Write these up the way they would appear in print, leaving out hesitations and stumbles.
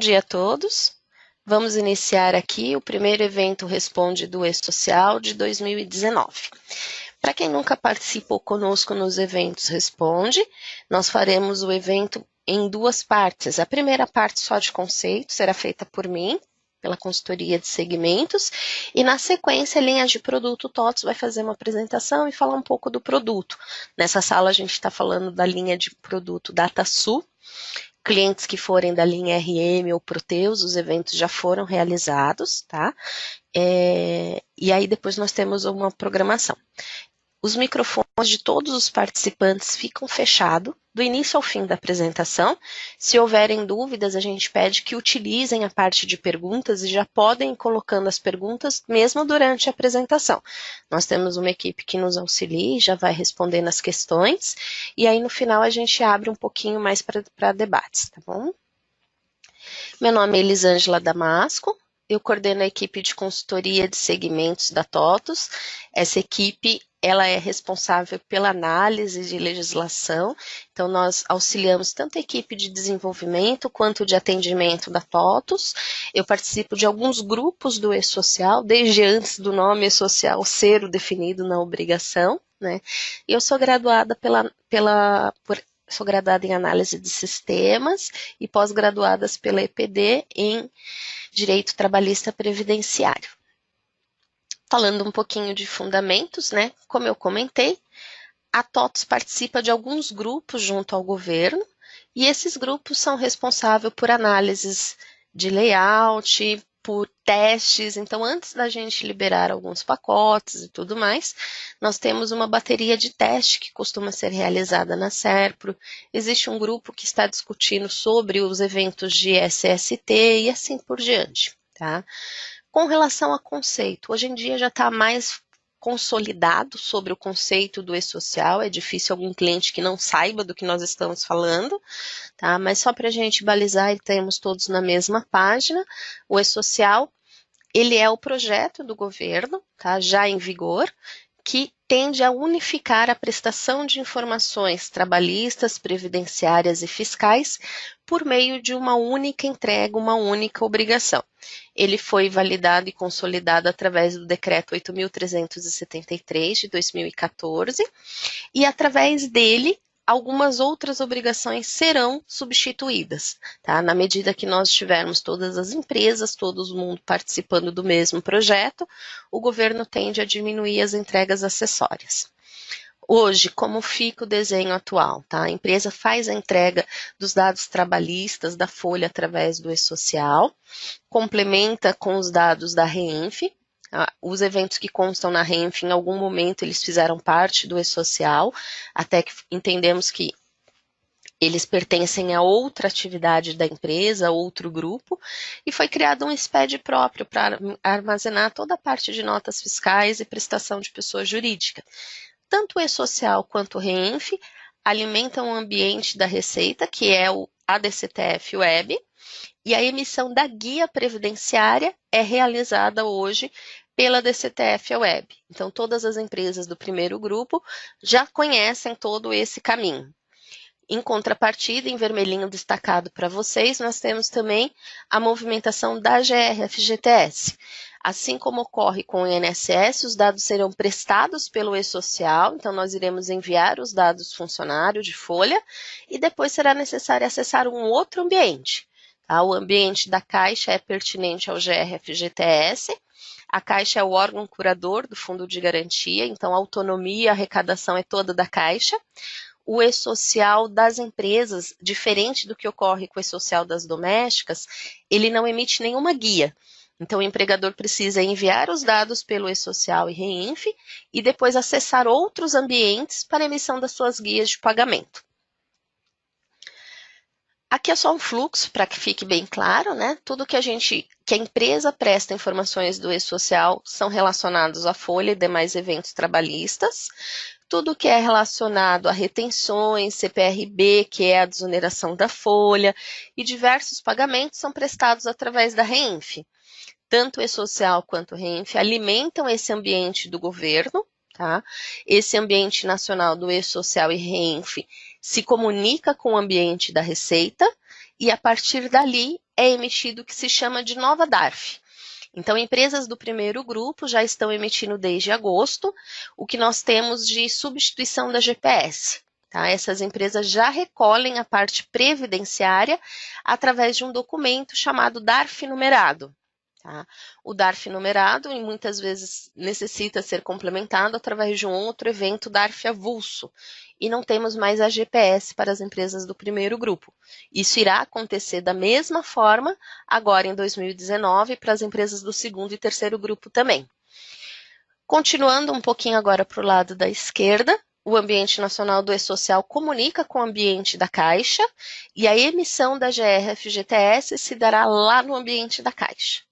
dia a todos. Vamos iniciar aqui o primeiro evento Responde do E-Social de 2019. Para quem nunca participou conosco nos eventos Responde, nós faremos o evento em duas partes. A primeira parte só de conceito será feita por mim, pela consultoria de segmentos, e na sequência, linhas de produto, TOTS vai fazer uma apresentação e falar um pouco do produto. Nessa sala a gente está falando da linha de produto DataSul. Clientes que forem da linha RM ou Proteus, os eventos já foram realizados, tá? E aí depois nós temos uma programação. Os microfones de todos os participantes ficam fechados do início ao fim da apresentação. Se houverem dúvidas, a gente pede que utilizem a parte de perguntas e já podem ir colocando as perguntas mesmo durante a apresentação. Nós temos uma equipe que nos auxilia e já vai respondendo as questões. E aí no final a gente abre um pouquinho mais para debates, tá bom? Meu nome é Elisângela Damasco. Eu coordeno a equipe de consultoria de segmentos da TOTS. Essa equipe ela é responsável pela análise de legislação, então nós auxiliamos tanto a equipe de desenvolvimento quanto de atendimento da TOTS. Eu participo de alguns grupos do E-Social, desde antes do nome E-Social ser o definido na obrigação, né? E eu sou graduada sou graduada em análise de sistemas e pós-graduadas pela EPD em Direito Trabalhista Previdenciário. Falando um pouquinho de fundamentos, né? Como eu comentei, a TOTS participa de alguns grupos junto ao governo e esses grupos são responsáveis por análises de layout, por testes. Então, antes da gente liberar alguns pacotes e tudo mais, nós temos uma bateria de teste que costuma ser realizada na SERPRO. Existe um grupo que está discutindo sobre os eventos de SST e assim por diante, tá? Com relação a conceito, hoje em dia já está mais consolidado sobre o conceito do E-Social, é difícil algum cliente que não saiba do que nós estamos falando, tá? Mas só para a gente balizar e termos todos na mesma página, o E-Social, ele é o projeto do governo, tá? Já em vigor, que tende a unificar a prestação de informações trabalhistas, previdenciárias e fiscais por meio de uma única entrega, uma única obrigação. Ele foi validado e consolidado através do Decreto 8.373 de 2014 e através dele algumas outras obrigações serão substituídas, tá? Na medida que nós tivermos todas as empresas, todo mundo participando do mesmo projeto, o governo tende a diminuir as entregas acessórias. Hoje, como fica o desenho atual? Tá? A empresa faz a entrega dos dados trabalhistas da folha através do E-Social, complementa com os dados da RENF. Os eventos que constam na RENF, em algum momento, eles fizeram parte do E-Social, até que entendemos que eles pertencem a outra atividade da empresa, outro grupo, e foi criado um SPED próprio para armazenar toda a parte de notas fiscais e prestação de pessoa jurídica. Tanto o E-Social quanto o RENF alimentam o ambiente da Receita, que é o ADCTF Web, e a emissão da guia previdenciária é realizada hoje pela DCTF Web. Então, todas as empresas do primeiro grupo já conhecem todo esse caminho. Em contrapartida, em vermelhinho destacado para vocês, nós temos também a movimentação da GRFGTS. Assim como ocorre com o INSS, os dados serão prestados pelo E-Social, então nós iremos enviar os dados funcionário de folha e depois será necessário acessar um outro ambiente. Tá? O ambiente da Caixa é pertinente ao GRFGTS, a Caixa é o órgão curador do Fundo de Garantia, então a autonomia, a arrecadação é toda da Caixa. O E-Social das empresas, diferente do que ocorre com o E-Social das domésticas, ele não emite nenhuma guia. Então, o empregador precisa enviar os dados pelo E-Social e RENF e depois acessar outros ambientes para emissão das suas guias de pagamento. Aqui é só um fluxo, para que fique bem claro, né? Tudo que a empresa presta informações do E-Social são relacionados à folha e demais eventos trabalhistas. Tudo que é relacionado a retenções, CPRB, que é a desoneração da folha, e diversos pagamentos são prestados através da RENF. Tanto o E-Social quanto o RENF alimentam esse ambiente do governo, tá? Esse ambiente nacional do E-Social e RENF se comunica com o ambiente da Receita e a partir dali é emitido o que se chama de nova DARF. Então, empresas do primeiro grupo já estão emitindo desde agosto o que nós temos de substituição da GPS. Tá? Essas empresas já recolhem a parte previdenciária através de um documento chamado DARF numerado. Tá? O DARF numerado, e muitas vezes necessita ser complementado através de um outro evento DARF avulso. E não temos mais a GPS para as empresas do primeiro grupo. Isso irá acontecer da mesma forma agora em 2019 para as empresas do segundo e terceiro grupo também. Continuando um pouquinho agora para o lado da esquerda, o Ambiente Nacional do E-Social comunica com o ambiente da Caixa e a emissão da GRF-GTS se dará lá no ambiente da Caixa.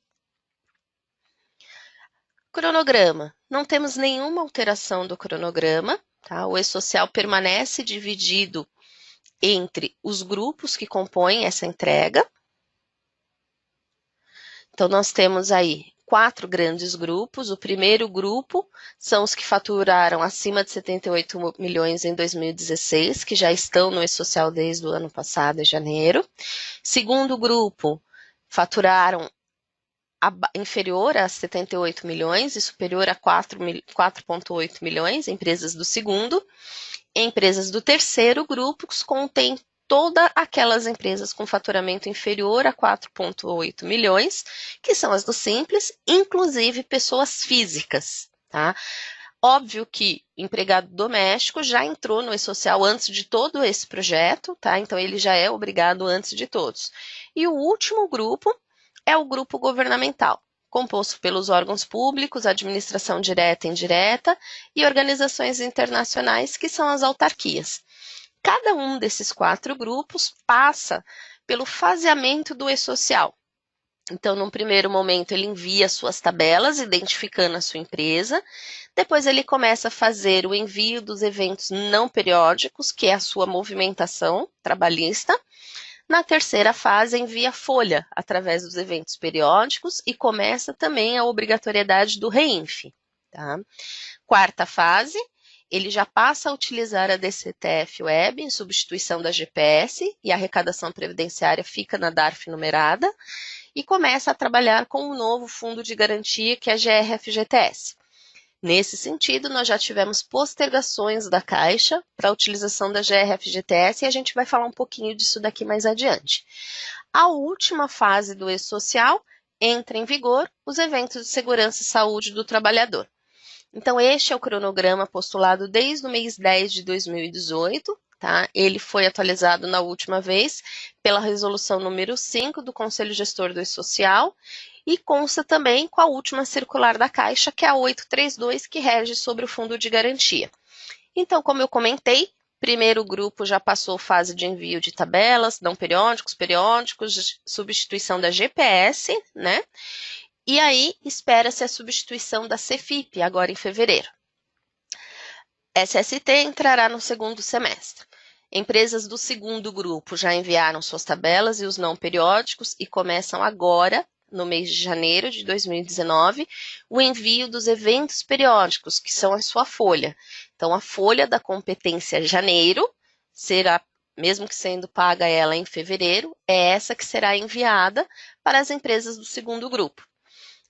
Cronograma. Não temos nenhuma alteração do cronograma. Tá? O E-Social permanece dividido entre os grupos que compõem essa entrega. Então, nós temos aí 4 grandes grupos. O primeiro grupo são os que faturaram acima de 78 milhões em 2016, que já estão no E-Social desde o ano passado, em janeiro. Segundo grupo, faturaram inferior a 78 milhões e superior a 4,8 milhões, empresas do segundo. Empresas do terceiro grupo contém todas aquelas empresas com faturamento inferior a 4,8 milhões, que são as do Simples, inclusive pessoas físicas. Tá? Óbvio que o empregado doméstico já entrou no E-Social antes de todo esse projeto, tá? Então ele já é obrigado antes de todos. E o último grupo é o grupo governamental, composto pelos órgãos públicos, administração direta e indireta e organizações internacionais, que são as autarquias. Cada um desses 4 grupos passa pelo faseamento do E-Social. Então, num primeiro momento, ele envia suas tabelas, identificando a sua empresa. Depois, ele começa a fazer o envio dos eventos não periódicos, que é a sua movimentação trabalhista. Na terceira fase, envia a folha através dos eventos periódicos e começa também a obrigatoriedade do REINF. Tá? Quarta fase, ele já passa a utilizar a DCTF Web em substituição da GPS e a arrecadação previdenciária fica na DARF numerada e começa a trabalhar com um novo fundo de garantia que é a GRF-GTS. Nesse sentido, nós já tivemos postergações da Caixa para a utilização da GRF-GTS e a gente vai falar um pouquinho disso daqui mais adiante. A última fase do E-Social entra em vigor os eventos de segurança e saúde do trabalhador. Então, este é o cronograma postulado desde o mês 10 de 2018, tá? Ele foi atualizado na última vez pela resolução número 5 do Conselho Gestor do E-Social e consta também com a última circular da Caixa, que é a 832, que rege sobre o fundo de garantia. Então, como eu comentei, primeiro grupo já passou fase de envio de tabelas, não periódicos, periódicos, substituição da GPS, né? E aí, espera-se a substituição da Cefip, agora em fevereiro. SST entrará no segundo semestre. Empresas do segundo grupo já enviaram suas tabelas e os não periódicos e começam agora, no mês de janeiro de 2019, o envio dos eventos periódicos, que são a sua folha. Então, a folha da competência janeiro será, mesmo que sendo paga ela em fevereiro, é essa que será enviada para as empresas do segundo grupo.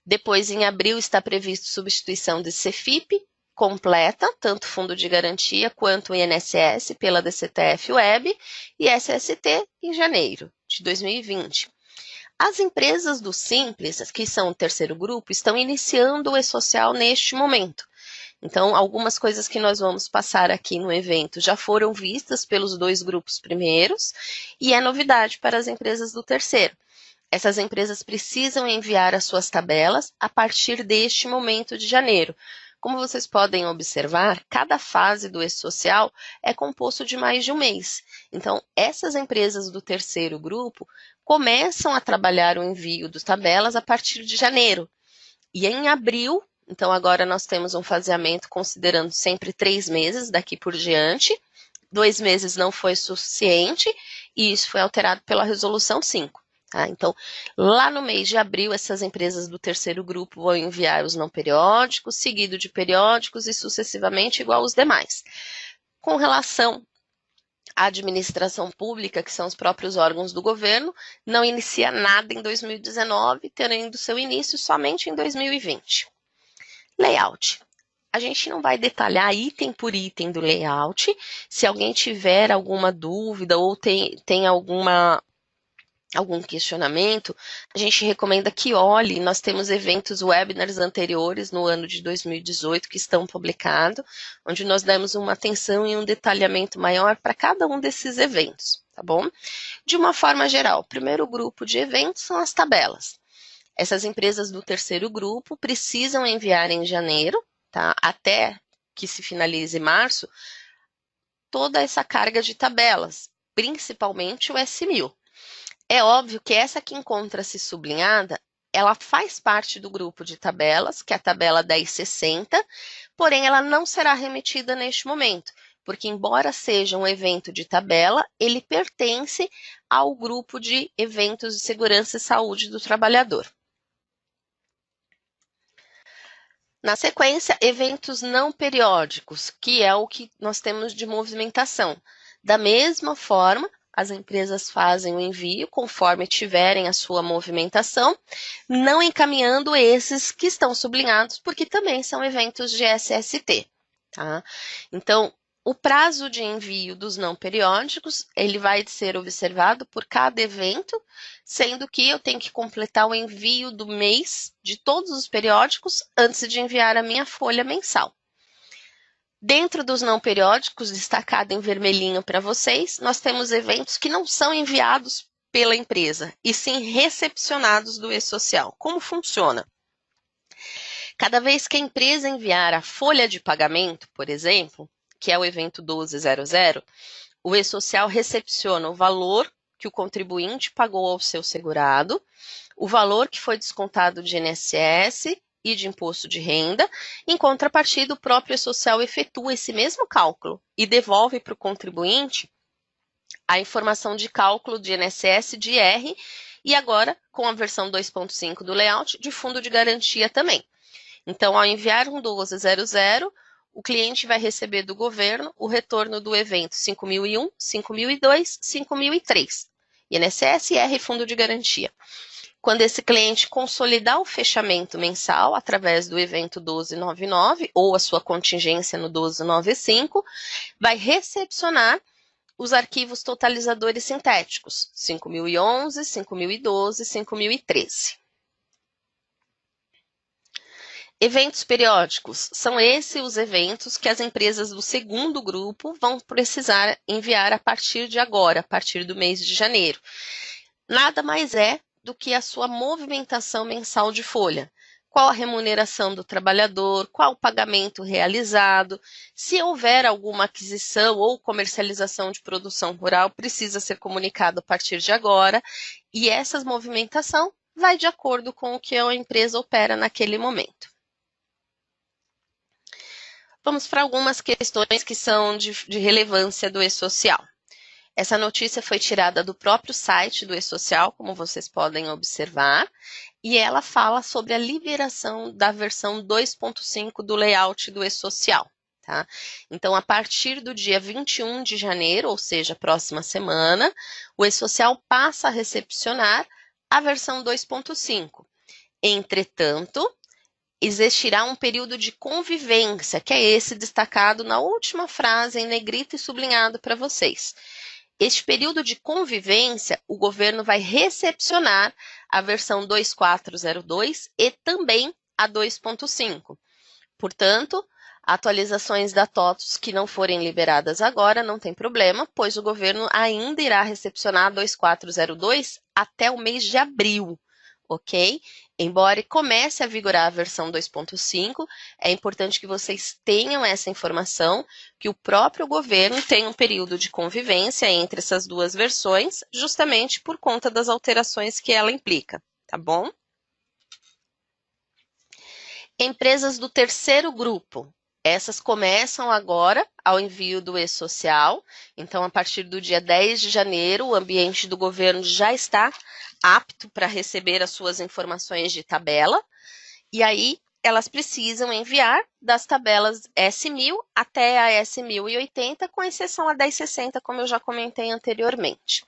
Depois, em abril, está previsto substituição de Cefip completa, tanto fundo de garantia quanto o INSS pela DCTF Web e SST em janeiro de 2020. As empresas do Simples, que são o terceiro grupo, estão iniciando o E-Social neste momento. Então, algumas coisas que nós vamos passar aqui no evento já foram vistas pelos 2 grupos primeiros e é novidade para as empresas do terceiro. Essas empresas precisam enviar as suas tabelas a partir deste momento de janeiro. Como vocês podem observar, cada fase do E-Social é composto de mais de um mês. Então, essas empresas do terceiro grupo começam a trabalhar o envio das tabelas a partir de janeiro. E em abril, então agora nós temos um faseamento considerando sempre 3 meses daqui por diante. 2 meses não foi suficiente e isso foi alterado pela resolução 5. Tá? Então, lá no mês de abril, essas empresas do terceiro grupo vão enviar os não periódicos, seguido de periódicos e sucessivamente igual aos demais. Com relação A administração pública, que são os próprios órgãos do governo, não inicia nada em 2019, tendo seu início somente em 2020. Layout. A gente não vai detalhar item por item do layout. Se alguém tiver alguma dúvida ou tem algum questionamento, a gente recomenda que olhe. Nós temos eventos, webinars anteriores no ano de 2018 que estão publicados, onde nós demos uma atenção e um detalhamento maior para cada um desses eventos, tá bom? De uma forma geral, o primeiro grupo de eventos são as tabelas. Essas empresas do terceiro grupo precisam enviar em janeiro, tá? Até que se finalize março, toda essa carga de tabelas, principalmente o S1000. É óbvio que essa que encontra-se sublinhada, ela faz parte do grupo de tabelas, que é a tabela 1060, porém ela não será remetida neste momento, porque embora seja um evento de tabela, ele pertence ao grupo de eventos de segurança e saúde do trabalhador. Na sequência, eventos não periódicos, que é o que nós temos de movimentação. Da mesma forma, as empresas fazem o envio conforme tiverem a sua movimentação, não encaminhando esses que estão sublinhados, porque também são eventos de SST. Tá? Então, o prazo de envio dos não periódicos, ele vai ser observado por cada evento, sendo que eu tenho que completar o envio do mês de todos os periódicos antes de enviar a minha folha mensal. Dentro dos não periódicos, destacado em vermelhinho para vocês, nós temos eventos que não são enviados pela empresa, e sim recepcionados do e-social. Como funciona? Cada vez que a empresa enviar a folha de pagamento, por exemplo, que é o evento 1200, o e-social recepciona o valor que o contribuinte pagou ao seu segurado, o valor que foi descontado de INSS e de imposto de renda. Em contrapartida, o próprio e-social efetua esse mesmo cálculo e devolve para o contribuinte a informação de cálculo de INSS, de IR, e agora, com a versão 2.5 do layout, de fundo de garantia também. Então, ao enviar um 1200, o cliente vai receber do governo o retorno do evento 5001, 5002, 5003. INSS, IR e fundo de garantia. Quando esse cliente consolidar o fechamento mensal através do evento 1299 ou a sua contingência no 1295, vai recepcionar os arquivos totalizadores sintéticos 5011, 5012, 5013. Eventos periódicos. São esses os eventos que as empresas do segundo grupo vão precisar enviar a partir de agora, a partir do mês de janeiro. Nada mais é do que a sua movimentação mensal de folha. Qual a remuneração do trabalhador, qual o pagamento realizado, se houver alguma aquisição ou comercialização de produção rural, precisa ser comunicado a partir de agora, e essa movimentação vai de acordo com o que a empresa opera naquele momento. Vamos para algumas questões que são de relevância do e-social. Essa notícia foi tirada do próprio site do e-social, como vocês podem observar, e ela fala sobre a liberação da versão 2.5 do layout do e-social. Tá? Então, a partir do dia 21 de janeiro, ou seja, próxima semana, o e-social passa a recepcionar a versão 2.5. Entretanto, existirá um período de convivência, que é esse destacado na última frase em negrito e sublinhado para vocês. Este período de convivência, o governo vai recepcionar a versão 2402 e também a 2.5. Portanto, atualizações da TOTUS que não forem liberadas agora não tem problema, pois o governo ainda irá recepcionar a 2402 até o mês de abril, ok? Embora comece a vigorar a versão 2.5, é importante que vocês tenham essa informação, que o próprio governo tem um período de convivência entre essas duas versões, justamente por conta das alterações que ela implica, tá bom? Empresas do terceiro grupo. Essas começam agora ao envio do e-social. Então, a partir do dia 10 de janeiro, o ambiente do governo já está apto para receber as suas informações de tabela. E aí, elas precisam enviar das tabelas S1000 até a S1080, com exceção a 1060, como eu já comentei anteriormente.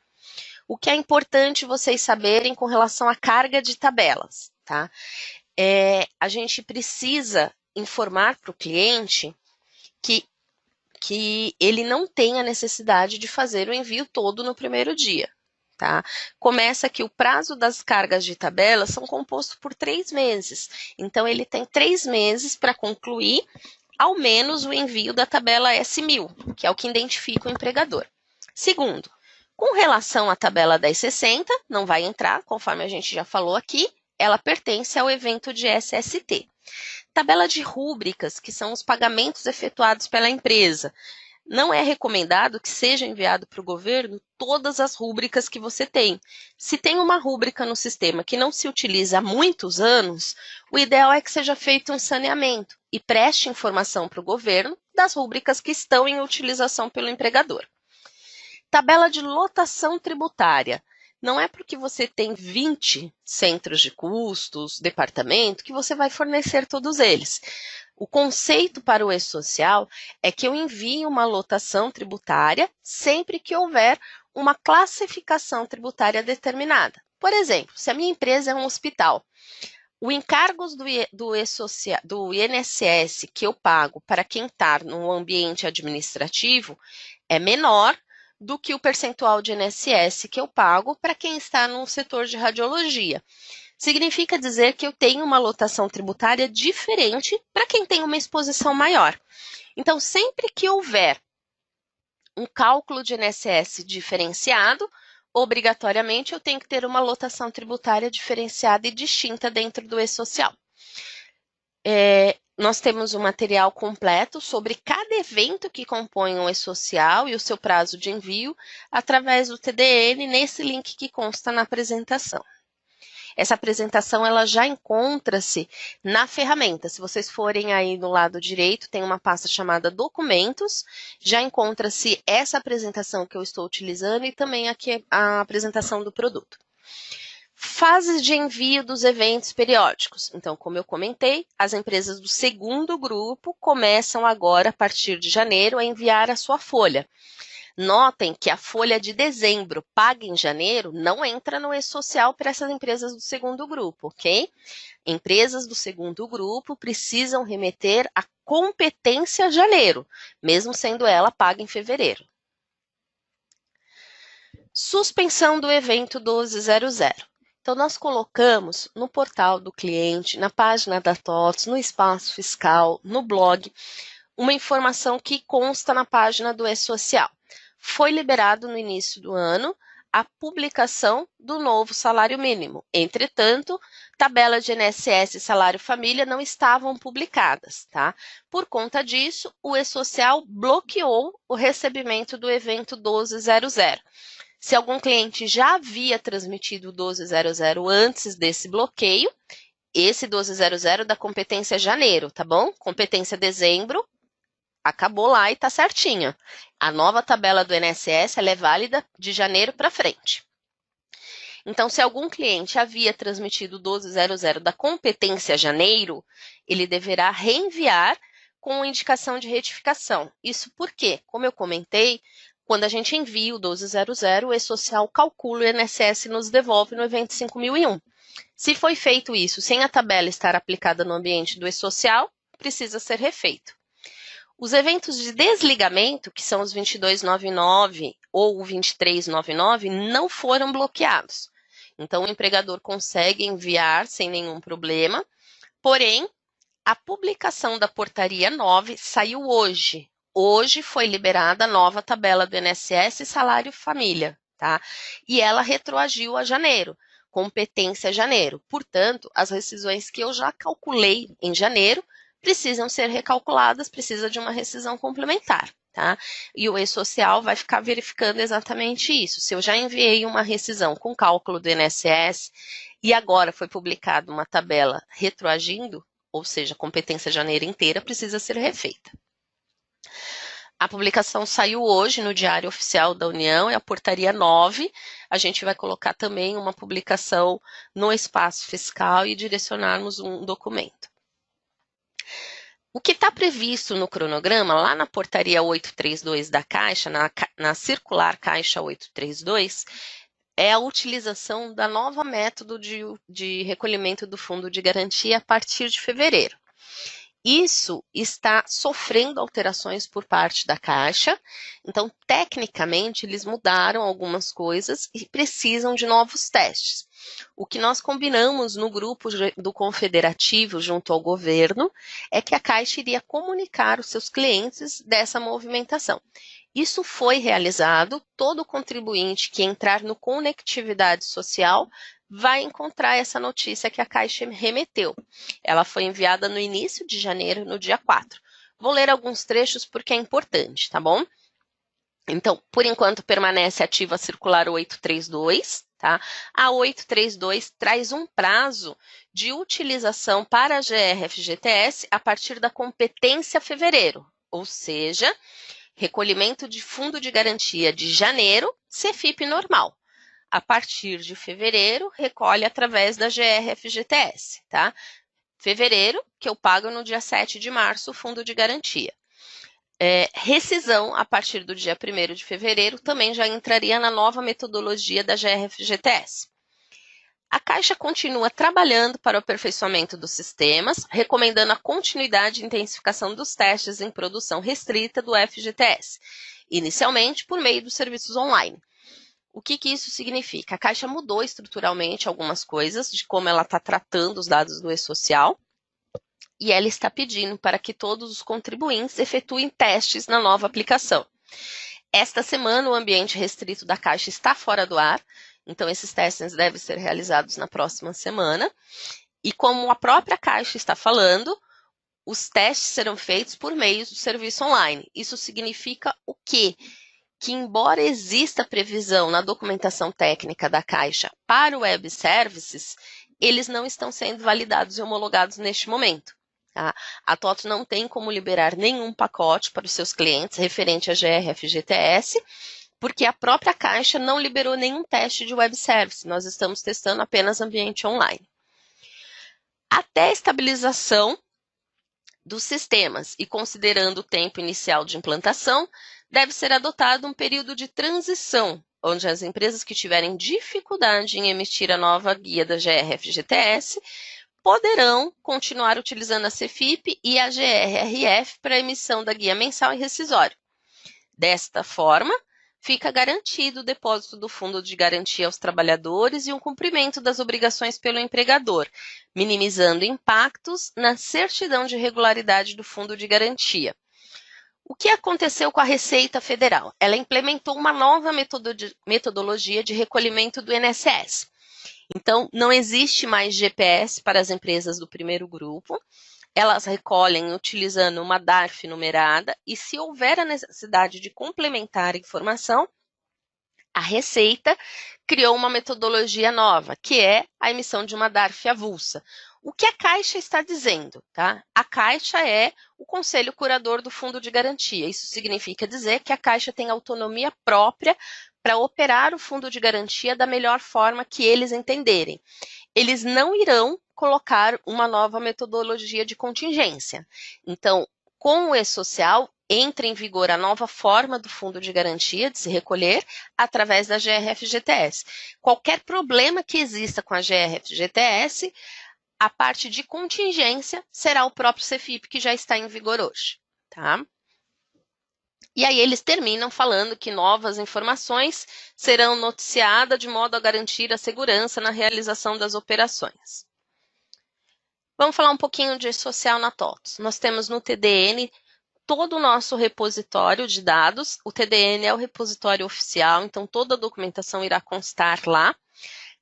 O que é importante vocês saberem com relação à carga de tabelas, tá? A gente precisa informar para o cliente que ele não tem a necessidade de fazer o envio todo no primeiro dia. Tá? Começa que o prazo das cargas de tabela são composto por 3 meses. Então, ele tem 3 meses para concluir, ao menos, o envio da tabela S1000, que é o que identifica o empregador. Segundo, com relação à tabela 1060, não vai entrar, conforme a gente já falou aqui, ela pertence ao evento de SST. Tabela de rúbricas, que são os pagamentos efetuados pela empresa. Não é recomendado que seja enviado para o governo todas as rúbricas que você tem. Se tem uma rúbrica no sistema que não se utiliza há muitos anos, o ideal é que seja feito um saneamento e preste informação para o governo das rúbricas que estão em utilização pelo empregador. Tabela de lotação tributária. Não é porque você tem 20 centros de custos, departamento, que você vai fornecer todos eles. O conceito para o e-social é que eu envie uma lotação tributária sempre que houver uma classificação tributária determinada. Por exemplo, se a minha empresa é um hospital, o encargos do INSS que eu pago para quem está no ambiente administrativo é menor do que o percentual de INSS que eu pago para quem está no setor de radiologia. Significa dizer que eu tenho uma lotação tributária diferente para quem tem uma exposição maior. Então, sempre que houver um cálculo de INSS diferenciado, obrigatoriamente eu tenho que ter uma lotação tributária diferenciada e distinta dentro do e-social. Nós temos um material completo sobre cada evento que compõe um e-social e o seu prazo de envio através do TDN nesse link que consta na apresentação. Essa apresentação ela já encontra-se na ferramenta. Se vocês forem aí no lado direito, tem uma pasta chamada Documentos. Já encontra-se essa apresentação que eu estou utilizando e também aqui a apresentação do produto. Fases de envio dos eventos periódicos. Então, como eu comentei, as empresas do segundo grupo começam agora, a partir de janeiro, a enviar a sua folha. Notem que a folha de dezembro paga em janeiro não entra no e-social para essas empresas do segundo grupo, ok? Empresas do segundo grupo precisam remeter a competência janeiro, mesmo sendo ela paga em fevereiro. Suspensão do evento 1200. Então, nós colocamos no portal do cliente, na página da TOTS, no espaço fiscal, no blog, uma informação que consta na página do e-social. Foi liberado no início do ano a publicação do novo salário mínimo. Entretanto, tabela de INSS e salário família não estavam publicadas, tá? Por conta disso, o e-social bloqueou o recebimento do evento 1200. Se algum cliente já havia transmitido o 1200 antes desse bloqueio, esse 1200 da competência janeiro, tá bom? Competência dezembro, acabou lá e está certinha. A nova tabela do INSS ela é válida de janeiro para frente. Então, se algum cliente havia transmitido o 1200 da competência janeiro, ele deverá reenviar com indicação de retificação. Isso porque, como eu comentei, quando a gente envia o 1200, o e-social calcula o INSS e nos devolve no evento 5001. Se foi feito isso sem a tabela estar aplicada no ambiente do e-social, precisa ser refeito. Os eventos de desligamento, que são os 2299 ou o 2399, não foram bloqueados. Então, o empregador consegue enviar sem nenhum problema, porém, a publicação da portaria 9 saiu hoje. Hoje foi liberada a nova tabela do INSS e salário família, tá? E ela retroagiu a janeiro, competência janeiro. Portanto, as rescisões que eu já calculei em janeiro precisam ser recalculadas, precisa de uma rescisão complementar, tá? E o e-social vai ficar verificando exatamente isso. Se eu já enviei uma rescisão com cálculo do INSS e agora foi publicada uma tabela retroagindo, ou seja, competência janeiro inteira, precisa ser refeita. A publicação saiu hoje no Diário Oficial da União, é a portaria 9. A gente vai colocar também uma publicação no espaço fiscal e direcionarmos um documento. O que está previsto no cronograma, lá na portaria 832 da Caixa, na circular Caixa 832, é a utilização da nova método de recolhimento do fundo de garantia a partir de fevereiro. Isso está sofrendo alterações por parte da Caixa, então, tecnicamente, eles mudaram algumas coisas e precisam de novos testes. O que nós combinamos no grupo do Confederativo junto ao governo é que a Caixa iria comunicar os seus clientes dessa movimentação. Isso foi realizado, todo contribuinte que entrar no Conectividade Social vai encontrar essa notícia que a Caixa remeteu. Ela foi enviada no início de janeiro, no dia 4. Vou ler alguns trechos porque é importante, tá bom? Então, por enquanto, permanece ativa a circular 832, tá? A 832 traz um prazo de utilização para a GRFGTS a partir da competência fevereiro, ou seja, recolhimento de fundo de garantia de janeiro, CFIP normal. A partir de fevereiro, recolhe através da GRFGTS, tá? Fevereiro, que eu pago no dia 7 de março, o fundo de garantia. Rescisão, a partir do dia 1º de fevereiro, também já entraria na nova metodologia da GRFGTS. A Caixa continua trabalhando para o aperfeiçoamento dos sistemas, recomendando a continuidade e intensificação dos testes em produção restrita do FGTS, inicialmente por meio dos serviços online. O que isso significa? A Caixa mudou estruturalmente algumas coisas de como ela está tratando os dados do e-social e ela está pedindo para que todos os contribuintes efetuem testes na nova aplicação. Esta semana, o ambiente restrito da Caixa está fora do ar, então esses testes devem ser realizados na próxima semana. E como a própria Caixa está falando, os testes serão feitos por meio do serviço online. Isso significa o quê? Que embora exista previsão na documentação técnica da Caixa para o Web Services, eles não estão sendo validados e homologados neste momento. Tá? A TOTO não tem como liberar nenhum pacote para os seus clientes referente a GRFGTS, porque a própria Caixa não liberou nenhum teste de Web Service. Nós estamos testando apenas ambiente online. Até a estabilização dos sistemas e considerando o tempo inicial de implantação, deve ser adotado um período de transição, onde as empresas que tiverem dificuldade em emitir a nova guia da GRFGTS poderão continuar utilizando a CFIP e a GRRF para a emissão da guia mensal e rescisório. Desta forma, fica garantido o depósito do fundo de garantia aos trabalhadores e o cumprimento das obrigações pelo empregador, minimizando impactos na certidão de regularidade do fundo de garantia. O que aconteceu com a Receita Federal? Ela implementou uma nova metodologia de recolhimento do INSS. Então, não existe mais GPS para as empresas do primeiro grupo. Elas recolhem utilizando uma DARF numerada e, se houver a necessidade de complementar a informação, a Receita criou uma metodologia nova, que é a emissão de uma DARF avulsa. O que a Caixa está dizendo? Tá? A Caixa é o conselho curador do fundo de garantia. Isso significa dizer que a Caixa tem autonomia própria para operar o fundo de garantia da melhor forma que eles entenderem. Eles não irão colocar uma nova metodologia de contingência. Então, com o e-social, entra em vigor a nova forma do fundo de garantia de se recolher através da GRFGTS. Qualquer problema que exista com a GRFGTS, a parte de contingência será o próprio CFIP, que já está em vigor hoje. Tá? E aí eles terminam falando que novas informações serão noticiadas de modo a garantir a segurança na realização das operações. Vamos falar um pouquinho de social na TOTOS. Nós temos no TDN todo o nosso repositório de dados. O TDN é o repositório oficial, então toda a documentação irá constar lá.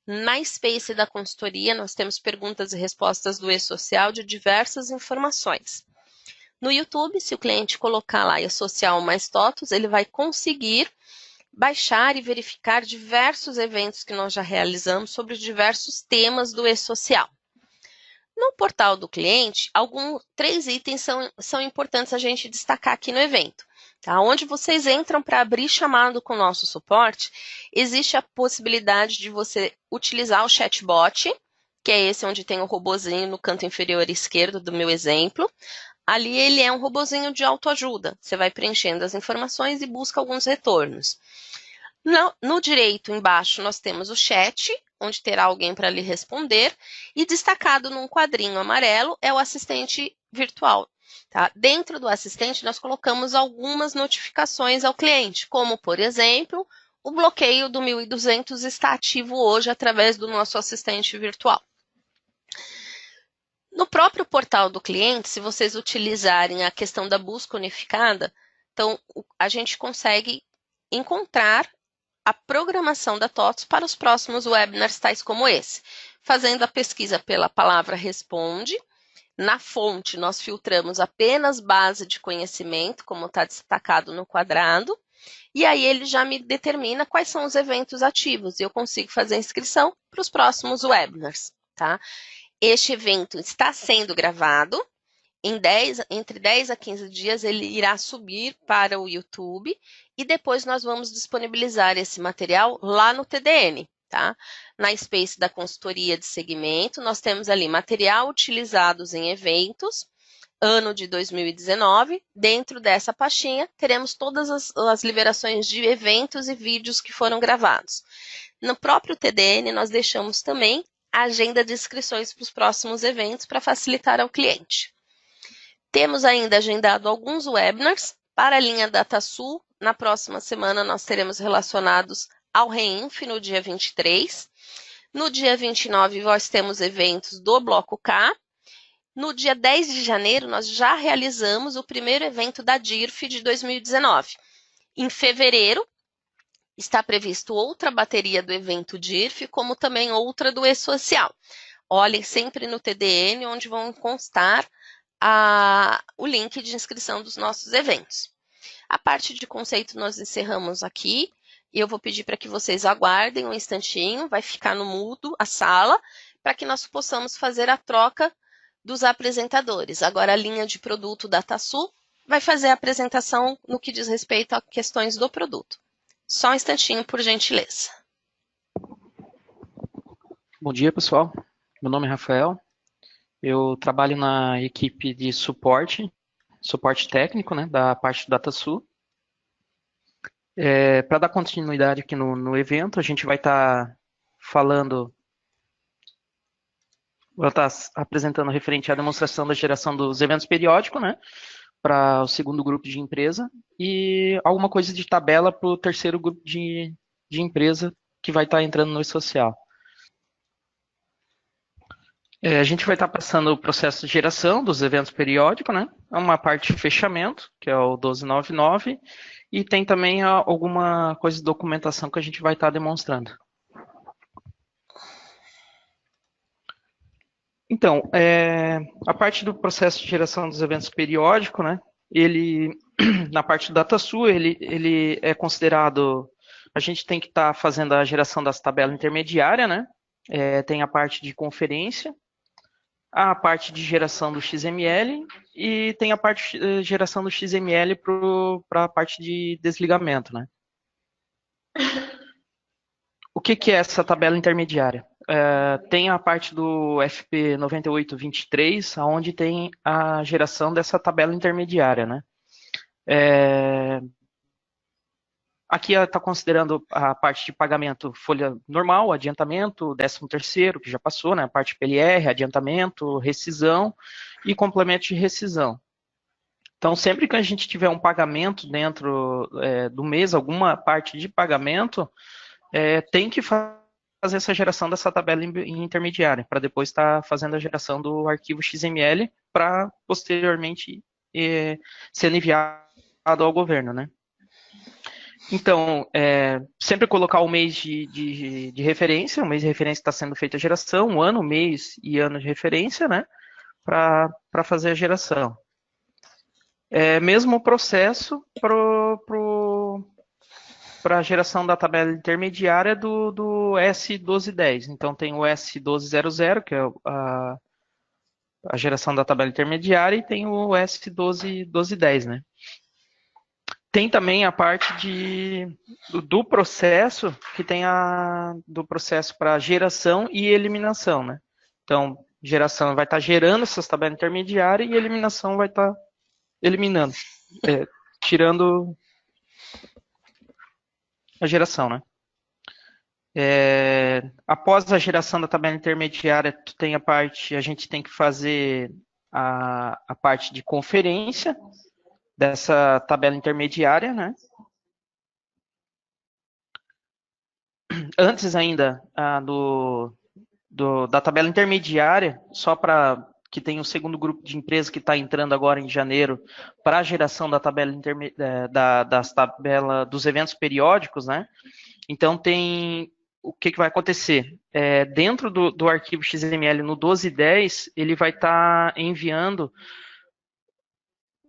Na Space da consultoria, nós temos perguntas e respostas do e-social de diversas informações. No YouTube, se o cliente colocar lá e-social mais TOTOS, ele vai conseguir baixar e verificar diversos eventos que nós já realizamos sobre diversos temas do e-social. No portal do cliente, 3 itens são importantes a gente destacar aqui no evento. Tá? Onde vocês entram para abrir chamado com o nosso suporte, existe a possibilidade de você utilizar o chatbot, que é esse onde tem o robozinho no canto inferior esquerdo do meu exemplo. Ali ele é um robozinho de autoajuda. Você vai preenchendo as informações e busca alguns retornos. No direito, embaixo, nós temos o chat, onde terá alguém para lhe responder, e destacado num quadrinho amarelo é o assistente virtual. Tá? Dentro do assistente, nós colocamos algumas notificações ao cliente, como, por exemplo, o bloqueio do 1200 está ativo hoje através do nosso assistente virtual. No próprio portal do cliente, se vocês utilizarem a questão da busca unificada, então a gente consegue encontrar a programação da TOTS para os próximos webinars tais como esse. Fazendo a pesquisa pela palavra responde, na fonte nós filtramos apenas base de conhecimento, como está destacado no quadrado, e aí ele já me determina quais são os eventos ativos, e eu consigo fazer a inscrição para os próximos webinars, tá? Este evento está sendo gravado, entre 10 a 15 dias ele irá subir para o YouTube e depois nós vamos disponibilizar esse material lá no TDN, tá? Na Space da consultoria de segmento, nós temos ali material utilizados em eventos, ano de 2019. Dentro dessa pastinha, teremos todas as liberações de eventos e vídeos que foram gravados. No próprio TDN, nós deixamos também a agenda de inscrições para os próximos eventos para facilitar ao cliente. Temos ainda agendado alguns webinars para a linha DataSul. Na próxima semana nós teremos relacionados ao REINF no dia 23. No dia 29 nós temos eventos do Bloco K. No dia 10 de janeiro nós já realizamos o primeiro evento da DIRF de 2019. Em fevereiro está previsto outra bateria do evento DIRF, como também outra do E-Social. Olhem sempre no TDN, onde vão constar o link de inscrição dos nossos eventos. A parte de conceito nós encerramos aqui, e eu vou pedir para que vocês aguardem um instantinho, vai ficar no mudo a sala, para que nós possamos fazer a troca dos apresentadores. Agora a linha de produto da DataSul vai fazer a apresentação no que diz respeito a questões do produto. Só um instantinho, por gentileza. Bom dia, pessoal. Meu nome é Rafael. Eu trabalho na equipe de suporte técnico, né, da parte do DataSul. Para dar continuidade aqui no evento, a gente vai estar apresentando referente à demonstração da geração dos eventos periódicos, né, para o segundo grupo de empresa, e alguma coisa de tabela para o terceiro grupo de empresa que vai estar entrando no E-Social. A gente vai estar passando o processo de geração dos eventos periódicos, né? Uma parte de fechamento, que é o 1299, e tem também alguma coisa de documentação que a gente vai estar demonstrando. Então, a parte do processo de geração dos eventos periódicos, né? Ele, na parte do DataSul, ele é considerado, a gente tem que estar fazendo a geração das tabelas intermediárias, né? Tem a parte de conferência, a parte de geração do XML e tem a parte de geração do XML para a parte de desligamento, né? O que é essa tabela intermediária? Tem a parte do FP 9823, onde tem a geração dessa tabela intermediária, né? Aqui está considerando a parte de pagamento folha normal, adiantamento, 13º, que já passou, né? A parte PLR, adiantamento, rescisão e complemento de rescisão. Então, sempre que a gente tiver um pagamento dentro do mês, alguma parte de pagamento, tem que fazer essa geração dessa tabela intermediária, para depois estar fazendo a geração do arquivo XML, para posteriormente ser enviado ao governo, né? Então, sempre colocar o mês de referência, o mês de referência está sendo feita a geração, o ano, mês e ano de referência, né, para fazer a geração. Mesmo processo para a geração da tabela intermediária do S1210. Então, tem o S1200, que é a geração da tabela intermediária, e tem o S1210, né. Tem também a parte do processo, que tem do processo para geração e eliminação, né? Então, geração vai estar gerando essas tabelas intermediárias e eliminação vai estar eliminando, tirando a geração, né? Após a geração da tabela intermediária, a gente tem que fazer a parte de conferência dessa tabela intermediária, né? Antes ainda da tabela intermediária, só para que tem o segundo grupo de empresas que está entrando agora em janeiro para a geração da tabela das tabelas dos eventos periódicos, né? Então o que vai acontecer? Dentro do arquivo XML no 1210, ele vai estar enviando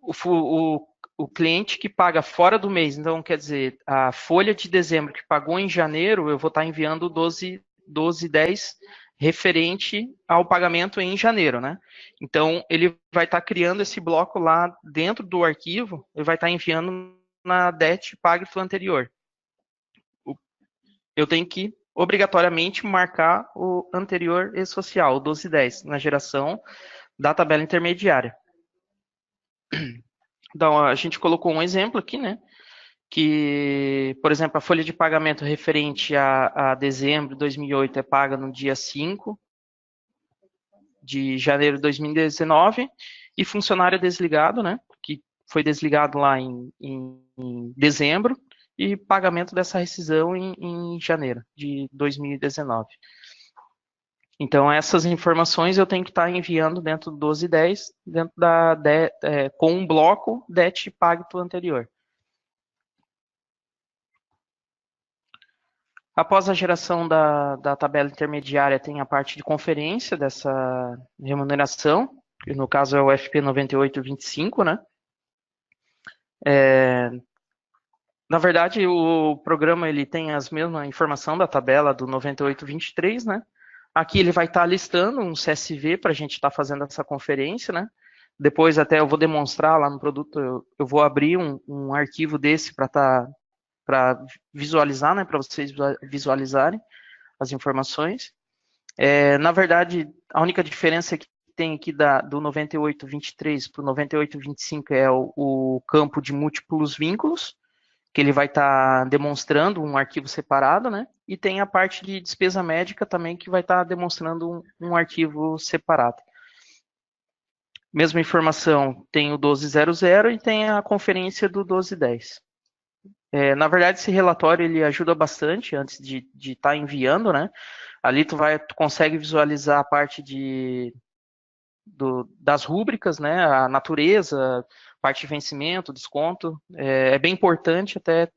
o cliente que paga fora do mês. Então, quer dizer, a folha de dezembro que pagou em janeiro, eu vou estar enviando 1210 referente ao pagamento em janeiro, né? Então, ele vai estar criando esse bloco lá dentro do arquivo, ele vai estar enviando na DET Pagto anterior. Eu tenho que, obrigatoriamente, marcar o anterior e-social, o 1210, na geração da tabela intermediária. Então, a gente colocou um exemplo aqui, né? Que, por exemplo, a folha de pagamento referente a dezembro de 2008 é paga no dia 5 de janeiro de 2019, e funcionário desligado, né? Que foi desligado lá em dezembro, e pagamento dessa rescisão em janeiro de 2019. Então, essas informações eu tenho que estar enviando dentro do 1210, dentro com um bloco DET Pagto anterior. Após a geração da tabela intermediária, tem a parte de conferência dessa remuneração, que no caso é o FP 9825, né? Na verdade, o programa ele tem as mesmas informações da tabela do 9823, né? Aqui ele vai estar listando um CSV para a gente estar fazendo essa conferência, né? Depois até eu vou demonstrar lá no produto, eu vou abrir um arquivo desse para visualizar, né? Para vocês visualizarem as informações. Na verdade, a única diferença que tem aqui do 9823 para o 9825 é o campo de múltiplos vínculos, que ele vai estar demonstrando um arquivo separado, né? E tem a parte de despesa médica também, que vai estar demonstrando um arquivo separado. Mesma informação, tem o 1200 e tem a conferência do 1210. Na verdade, esse relatório ele ajuda bastante antes de estar enviando, né? Ali tu consegue visualizar a parte das rúbricas, né? A natureza, parte de vencimento, desconto. É bem importante até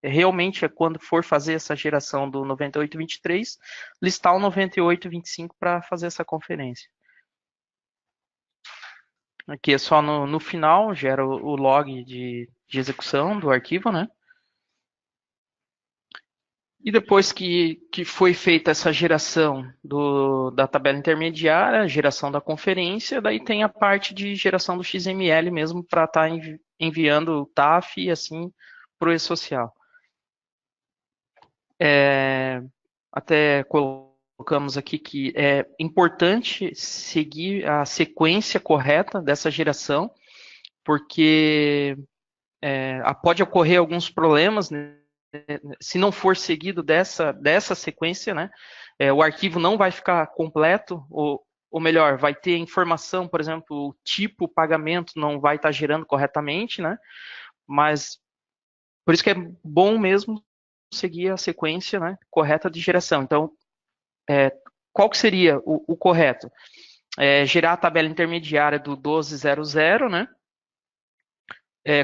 realmente quando for fazer essa geração do 9823, listar o 9825 para fazer essa conferência. Aqui é só no final, gera o log de execução do arquivo, né? E depois que foi feita essa geração da tabela intermediária, geração da conferência, daí tem a parte de geração do XML mesmo para estar enviando o TAF e assim para o e-social. Até colocamos aqui que é importante seguir a sequência correta dessa geração, porque pode ocorrer alguns problemas, né? Se não for seguido dessa sequência, né? O arquivo não vai ficar completo, ou melhor, vai ter informação, por exemplo, o tipo pagamento não vai estar gerando corretamente, né? Mas por isso que é bom mesmo seguir a sequência, né, correta de geração. Então, qual que seria o correto? Gerar a tabela intermediária do 1200, né?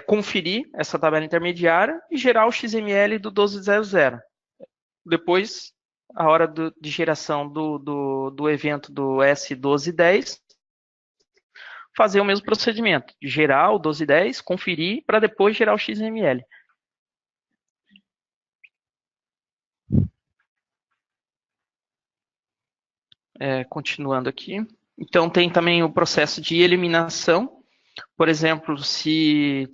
Conferir essa tabela intermediária e gerar o XML do 1200. Depois, a hora de geração do evento do S1210, fazer o mesmo procedimento, gerar o 1210, conferir, para depois gerar o XML. Continuando aqui. Então, tem também o processo de eliminação. Por exemplo, se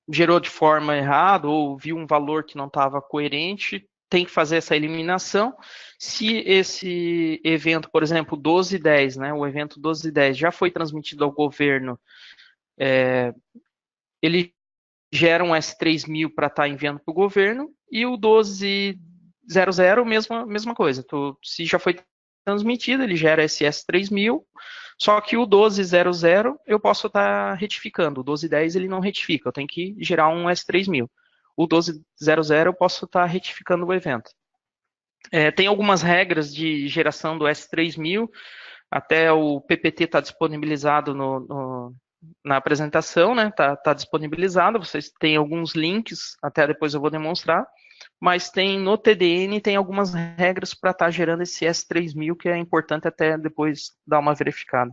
gerou de forma errada ou viu um valor que não estava coerente, tem que fazer essa eliminação. Se esse evento, por exemplo, 12/10, né, o evento 12/10 já foi transmitido ao governo, ele gera um S3000 para estar enviando para o governo, e o 12/00, mesma coisa. Se já foi transmitido, ele gera esse S3000, só que o 12/00 eu posso estar retificando. O 12/10 ele não retifica, eu tenho que gerar um S3000. O 12/00 eu posso estar retificando o evento. Tem algumas regras de geração do S3000, até o PPT está disponibilizado na apresentação, né? Tá disponibilizado, vocês têm alguns links, até depois eu vou demonstrar, mas tem no TDN, tem algumas regras para estar gerando esse S3000, que é importante até depois dar uma verificada.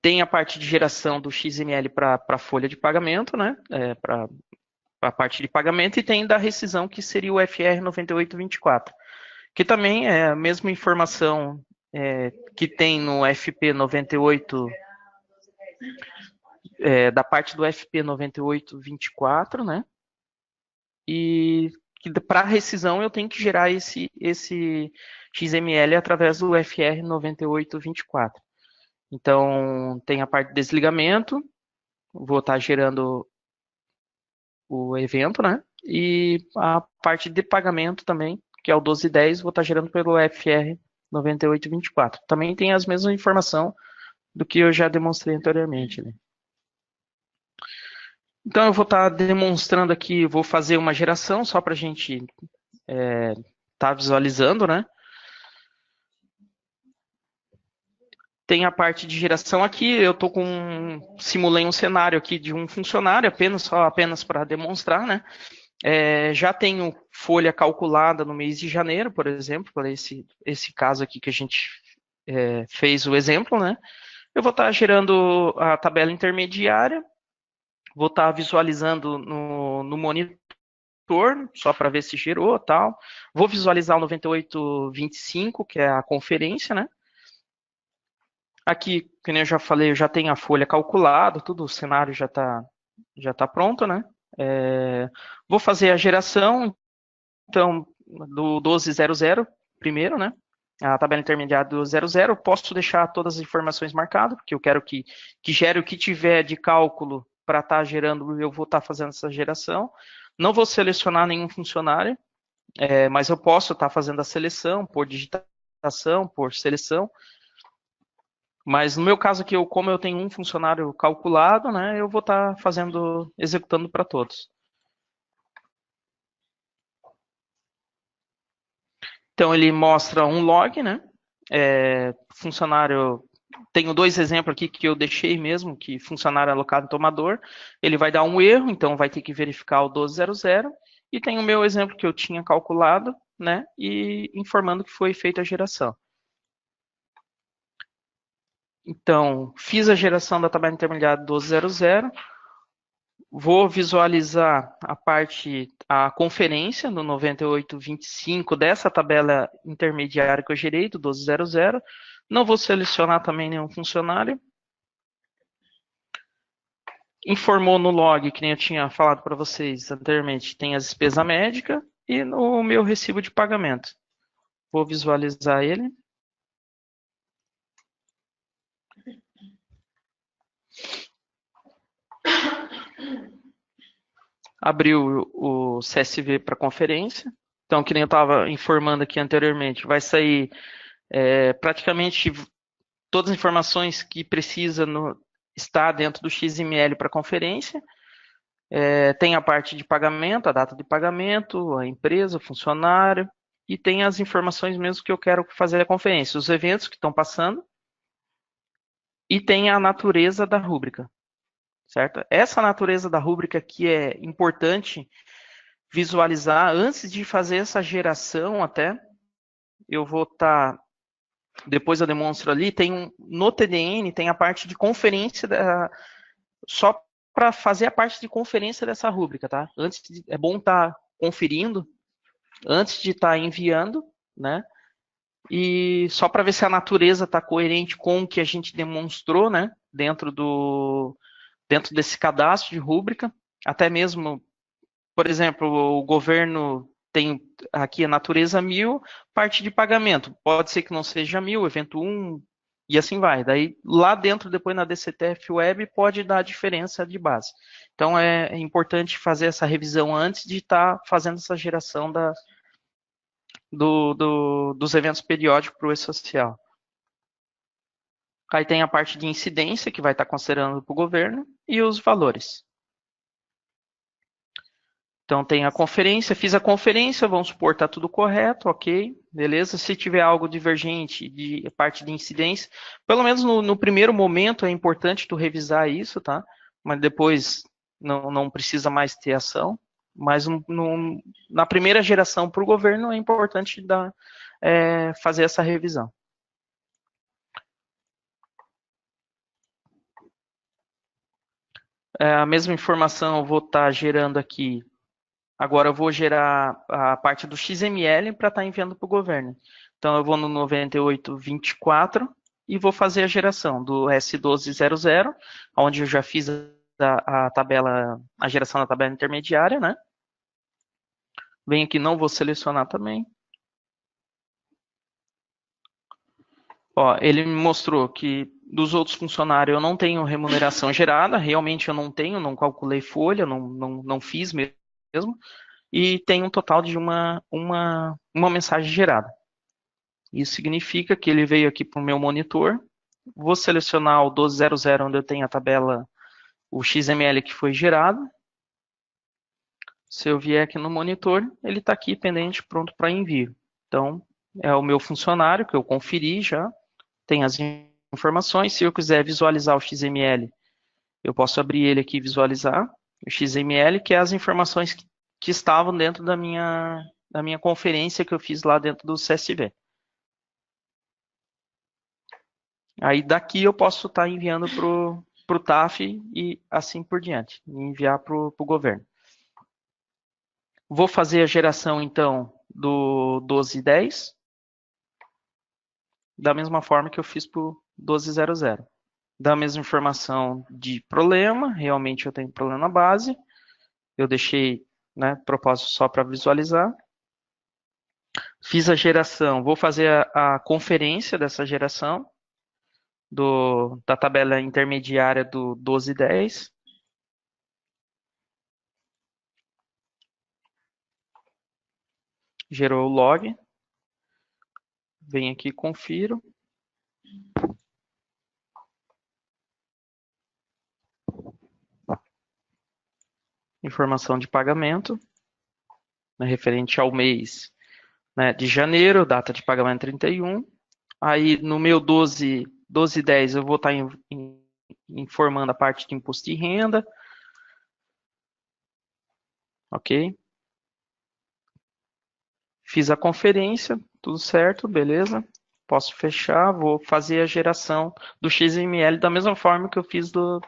Tem a parte de geração do XML para a folha de pagamento, né? Para a parte de pagamento, e tem da rescisão, que seria o FR 9824, que também é a mesma informação que tem no FP 98, da parte do FP 9824, né? E para rescisão eu tenho que gerar esse XML através do FR 9824. Então, tem a parte de desligamento, vou estar gerando o evento, né? E a parte de pagamento também, que é o 12/10, vou estar gerando pelo FR 9824. Também tem as mesmas informações do que eu já demonstrei anteriormente, né? Então, eu vou estar demonstrando aqui, vou fazer uma geração só para a gente estar visualizando, né? Tem a parte de geração aqui, eu simulei um cenário aqui de um funcionário, apenas para demonstrar, né? Já tenho folha calculada no mês de janeiro, por exemplo, para esse caso aqui que a gente fez o exemplo, né? Eu vou estar gerando a tabela intermediária, vou estar visualizando no monitor, só para ver se gerou, tal. Vou visualizar o 9825, que é a conferência, né? Aqui, como eu já falei, eu já tenho a folha calculada, tudo, o cenário já tá pronto, né? Vou fazer a geração, então, do 12/00 primeiro, né? A tabela intermediária do 00, posso deixar todas as informações marcadas, porque eu quero que gere o que tiver de cálculo para estar gerando, eu vou estar fazendo essa geração. Não vou selecionar nenhum funcionário, mas eu posso estar fazendo a seleção por digitação, por seleção. Mas no meu caso aqui, como eu tenho um funcionário calculado, né, eu vou estar executando para todos. Então ele mostra um log, né? Funcionário, tenho 2 exemplos aqui que eu deixei mesmo, que funcionário alocado em tomador, ele vai dar um erro, então vai ter que verificar o 12/00, e tem o meu exemplo que eu tinha calculado, né, e informando que foi feita a geração. Então, fiz a geração da tabela intermediária 12/00, vou visualizar a conferência no 9825 dessa tabela intermediária que eu gerei, do 12/00. Não vou selecionar também nenhum funcionário. Informou no log, que nem eu tinha falado para vocês anteriormente, tem as despesas médicas e no meu recibo de pagamento. Vou visualizar ele. Abriu o CSV para conferência. Então, que nem eu estava informando aqui anteriormente, vai sair praticamente todas as informações que precisa estar dentro do XML para conferência. Tem a parte de pagamento, a data de pagamento, a empresa, o funcionário, e tem as informações mesmo que eu quero fazer a conferência, os eventos que estão passando, e tem a natureza da rúbrica, certo? Essa natureza da rúbrica que é importante visualizar antes de fazer essa geração até. Eu vou estar, depois eu demonstro ali, no TDN tem a parte de conferência, só para fazer a parte de conferência dessa rúbrica, tá? É bom estar conferindo antes de estar enviando, né? E só para ver se a natureza está coerente com o que a gente demonstrou, né? Dentro dentro desse cadastro de rúbrica, até mesmo, por exemplo, o governo tem aqui a natureza 1000, parte de pagamento. Pode ser que não seja 1000, evento 1, e assim vai. Daí, lá dentro, depois na DCTF Web, pode dar a diferença de base. Então, é importante fazer essa revisão antes de estar fazendo essa geração dos eventos periódicos para o E-Social. Aí tem a parte de incidência, que vai estar considerando para o governo, e os valores. Então tem a conferência, fiz a conferência, vamos supor, está tudo correto, ok, beleza. Se tiver algo divergente de parte de incidência, pelo menos no primeiro momento é importante tu revisar isso, tá? Mas depois não precisa mais ter ação. Mas na primeira geração para o governo é importante fazer essa revisão. A mesma informação eu vou estar gerando aqui. Agora eu vou gerar a parte do XML para estar enviando para o governo. Então eu vou no 9824 e vou fazer a geração do S1200, onde eu já fiz a tabela, a geração da tabela intermediária, né? Venho aqui, não vou selecionar também. Ó, ele me mostrou que dos outros funcionários eu não tenho remuneração gerada, realmente eu não tenho, não calculei folha, não fiz mesmo, e tem um total de uma mensagem gerada. Isso significa que ele veio aqui para o meu monitor, vou selecionar o 1200, onde eu tenho a tabela, o XML que foi gerado. Se eu vier aqui no monitor, ele está aqui pendente, pronto para envio. Então, é o meu funcionário que eu conferi já, tem as informações. Se eu quiser visualizar o XML, eu posso abrir ele aqui e visualizar o XML, que é as informações que estavam dentro da minha conferência que eu fiz lá dentro do CSV. Aí daqui eu posso estar enviando para o TAF e assim por diante, e enviar para o governo. Vou fazer a geração então do 1210, da mesma forma que eu fiz para o 1200. Da mesma informação de problema, realmente eu tenho problema na base, eu deixei, né, propósito só para visualizar. Fiz a geração, vou fazer a conferência dessa geração da tabela intermediária do 1210. Gerou o log. Venho aqui e confiro. Informação de pagamento, né, referente ao mês, né, de janeiro, data de pagamento 31. Aí no meu 1210 eu vou estar informando a parte de imposto de renda. Ok? Fiz a conferência, tudo certo, beleza. Posso fechar, vou fazer a geração do XML da mesma forma que eu fiz do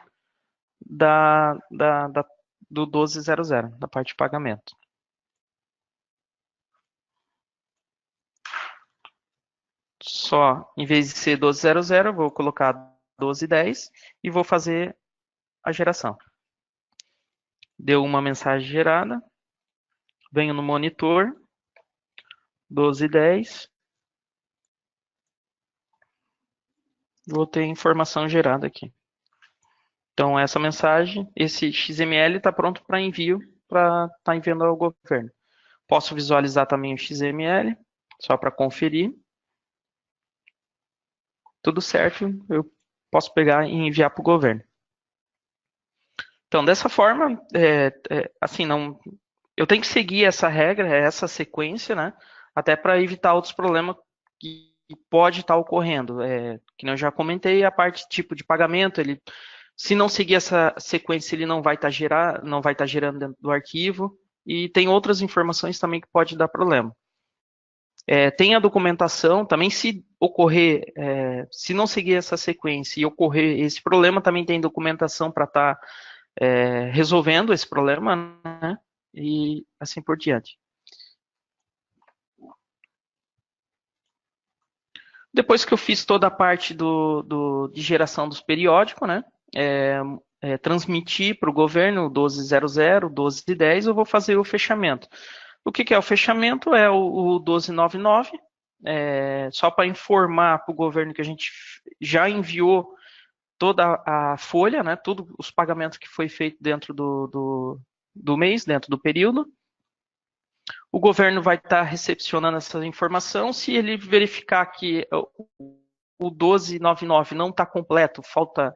1200, da parte de pagamento. Só, em vez de ser 1200, vou colocar 1210 e vou fazer a geração. Deu uma mensagem gerada. Venho no monitor, 1210. Vou ter informação gerada aqui. Então, essa mensagem, esse XML está pronto para envio, para estar enviando ao governo. Posso visualizar também o XML, só para conferir. Tudo certo, eu posso pegar e enviar para o governo. Então, dessa forma, assim, eu tenho que seguir essa regra, essa sequência, né? Até para evitar outros problemas que pode estar ocorrendo. Que eu já comentei, a parte tipo de pagamento, se não seguir essa sequência, ele não vai estar gerando dentro do arquivo. E tem outras informações também que pode dar problema. Tem a documentação, também se ocorrer, se não seguir essa sequência e ocorrer esse problema, também tem documentação para estar resolvendo esse problema, né? E assim por diante. Depois que eu fiz toda a parte de geração dos periódicos, né? transmitir para o governo o 1200, 1210, eu vou fazer o fechamento. O que é o fechamento? É o 1299, só para informar para o governo que a gente já enviou toda a folha, né, todos os pagamentos que foi feito dentro do mês, dentro do período. O governo vai estar recepcionando essa informação. Se ele verificar que o 1299 não está completo, falta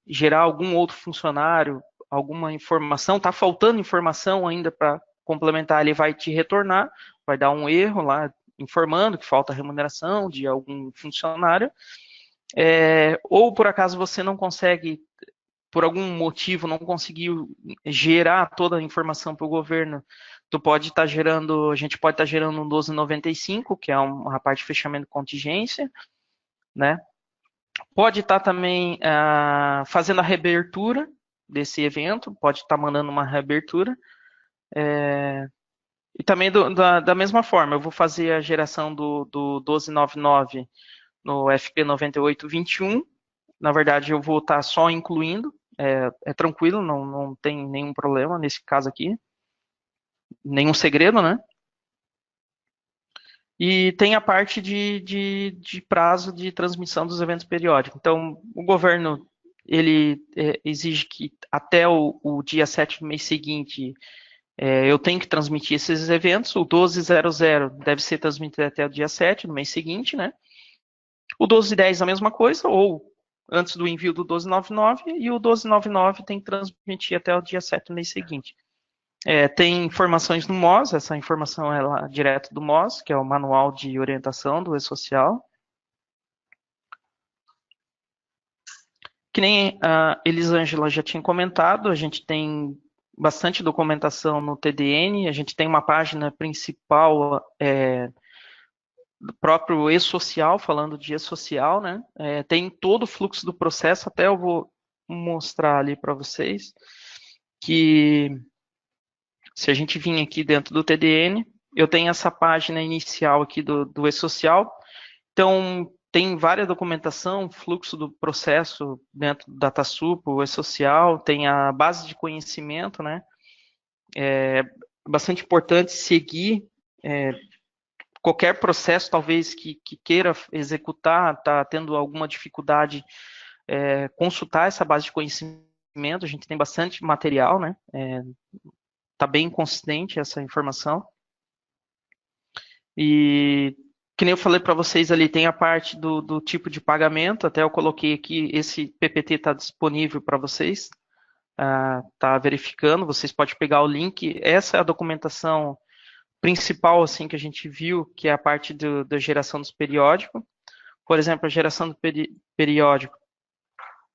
gerar algum outro funcionário, alguma informação, está faltando informação ainda para complementar, ele vai te retornar, vai dar um erro lá, informando que falta remuneração de algum funcionário, ou por acaso você não consegue, por algum motivo, não conseguiu gerar toda a informação para o governo, a gente pode estar gerando um 1295, que é uma parte de fechamento de contingência, né? Pode estar também fazendo a reabertura desse evento, pode estar mandando uma reabertura. E também da mesma forma, eu vou fazer a geração do 1299 no FP 9821. Na verdade, eu vou estar só incluindo, tranquilo, não tem nenhum problema nesse caso aqui, nenhum segredo, né? E tem a parte de prazo de transmissão dos eventos periódicos. Então, o governo ele exige que até o dia 7 do mês seguinte eu tenho que transmitir esses eventos. O 1200 deve ser transmitido até o dia 7 do mês seguinte, né? O 1210 a mesma coisa, ou antes do envio do 1299, e o 1299 tem que transmitir até o dia 7 do mês seguinte. Tem informações no MOS, essa informação é lá direto do MOS, que é o Manual de Orientação do E-Social. Que nem a Elisângela já tinha comentado, a gente tem bastante documentação no TDN, a gente tem uma página principal do próprio E-Social, falando de E-Social, né? Tem todo o fluxo do processo, até eu vou mostrar ali para vocês, que se a gente vir aqui dentro do TDN, eu tenho essa página inicial aqui do E-Social, então tem várias documentação, fluxo do processo dentro do DataSup, o E-Social, tem a base de conhecimento, né? É bastante importante seguir qualquer processo, talvez, que queira executar, está tendo alguma dificuldade, consultar essa base de conhecimento, a gente tem bastante material, né? Está bem consistente essa informação. E, que nem eu falei para vocês ali, tem a parte do tipo de pagamento, até eu coloquei aqui, esse PPT está disponível para vocês, está verificando, vocês podem pegar o link, essa é a documentação principal assim que a gente viu, que é a parte da geração dos periódicos. Por exemplo, a geração do periódico,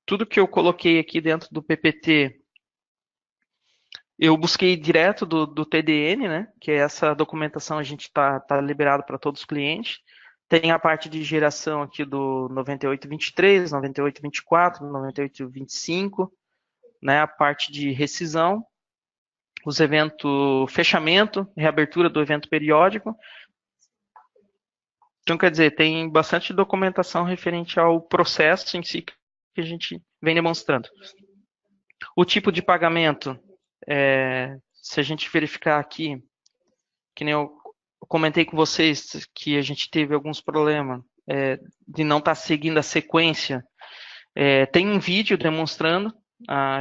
tudo que eu coloquei aqui dentro do PPT, eu busquei direto do TDN, né? Que é essa documentação a gente tá liberado para todos os clientes. Tem a parte de geração aqui do 9823, 9824, 9825, né? A parte de rescisão, os eventos, fechamento, reabertura do evento periódico. Então, quer dizer, tem bastante documentação referente ao processo em si que a gente vem demonstrando. O tipo de pagamento, se a gente verificar aqui, que nem eu comentei com vocês que a gente teve alguns problemas de não estar seguindo a sequência, tem um vídeo demonstrando a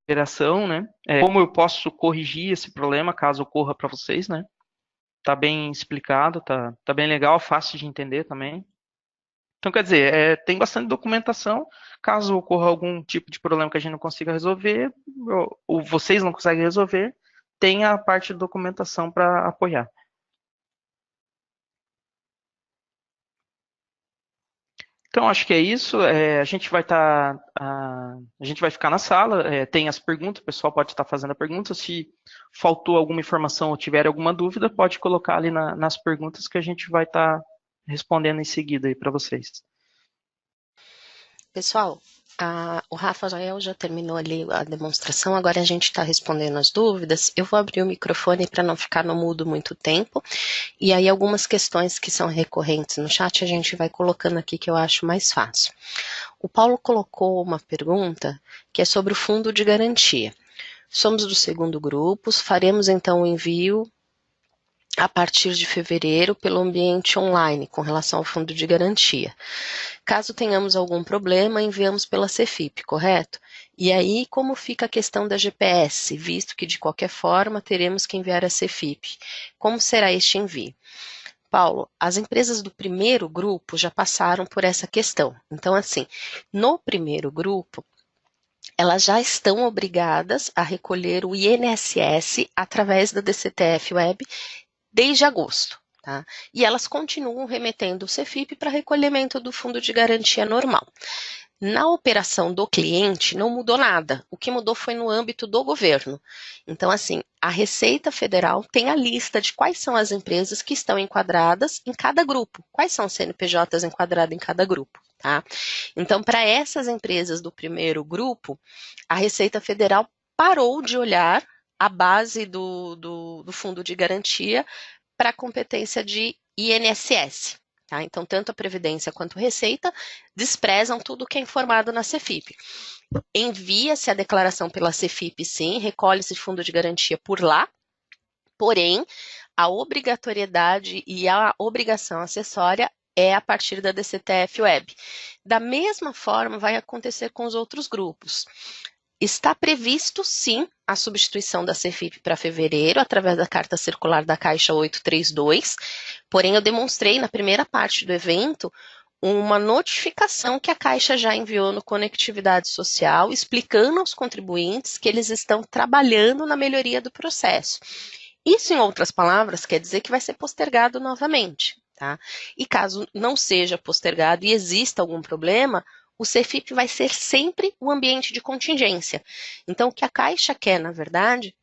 geração, né? Como eu posso corrigir esse problema caso ocorra para vocês, né? Tá bem explicado, tá bem legal, fácil de entender também. Então, quer dizer, tem bastante documentação. Caso ocorra algum tipo de problema que a gente não consiga resolver, ou vocês não conseguem resolver, tem a parte de documentação para apoiar. Então, acho que é isso. A gente vai ficar na sala, tem as perguntas, o pessoal pode estar fazendo a pergunta. Se faltou alguma informação ou tiver alguma dúvida, pode colocar ali nas perguntas que a gente vai estar respondendo em seguida aí para vocês. Pessoal, o Rafael já terminou ali a demonstração, agora a gente está respondendo as dúvidas. Eu vou abrir o microfone para não ficar no mudo muito tempo, e aí algumas questões que são recorrentes no chat a gente vai colocando aqui que eu acho mais fácil. O Paulo colocou uma pergunta que é sobre o fundo de garantia. Somos do segundo grupo, faremos então o envio a partir de fevereiro pelo ambiente online com relação ao fundo de garantia. Caso tenhamos algum problema, enviamos pela Cefip, correto? E aí, como fica a questão da GPS, visto que de qualquer forma teremos que enviar a Cefip? Como será este envio? Paulo, as empresas do primeiro grupo já passaram por essa questão. Então, assim, no primeiro grupo, elas já estão obrigadas a recolher o INSS através da DCTF Web desde agosto. Tá? E elas continuam remetendo o Cefip para recolhimento do fundo de garantia normal. Na operação do cliente não mudou nada, o que mudou foi no âmbito do governo. Então, assim, a Receita Federal tem a lista de quais são as empresas que estão enquadradas em cada grupo, quais são os CNPJs enquadrados em cada grupo. Tá? Então, para essas empresas do primeiro grupo, a Receita Federal parou de olhar a base do fundo de garantia para a competência de INSS. Tá? Então, tanto a Previdência quanto a Receita desprezam tudo que é informado na Cefip. Envia-se a declaração pela Cefip, sim, recolhe-se fundo de garantia por lá, porém, a obrigatoriedade e a obrigação acessória é a partir da DCTF Web. Da mesma forma, vai acontecer com os outros grupos. Está previsto, sim, a substituição da Cefip para fevereiro, através da carta circular da Caixa 832, porém eu demonstrei na primeira parte do evento uma notificação que a Caixa já enviou no Conectividade Social, explicando aos contribuintes que eles estão trabalhando na melhoria do processo. Isso, em outras palavras, quer dizer que vai ser postergado novamente. Tá? E caso não seja postergado e exista algum problema, o Cefip vai ser sempre o ambiente de contingência. Então, o que a Caixa quer, na verdade,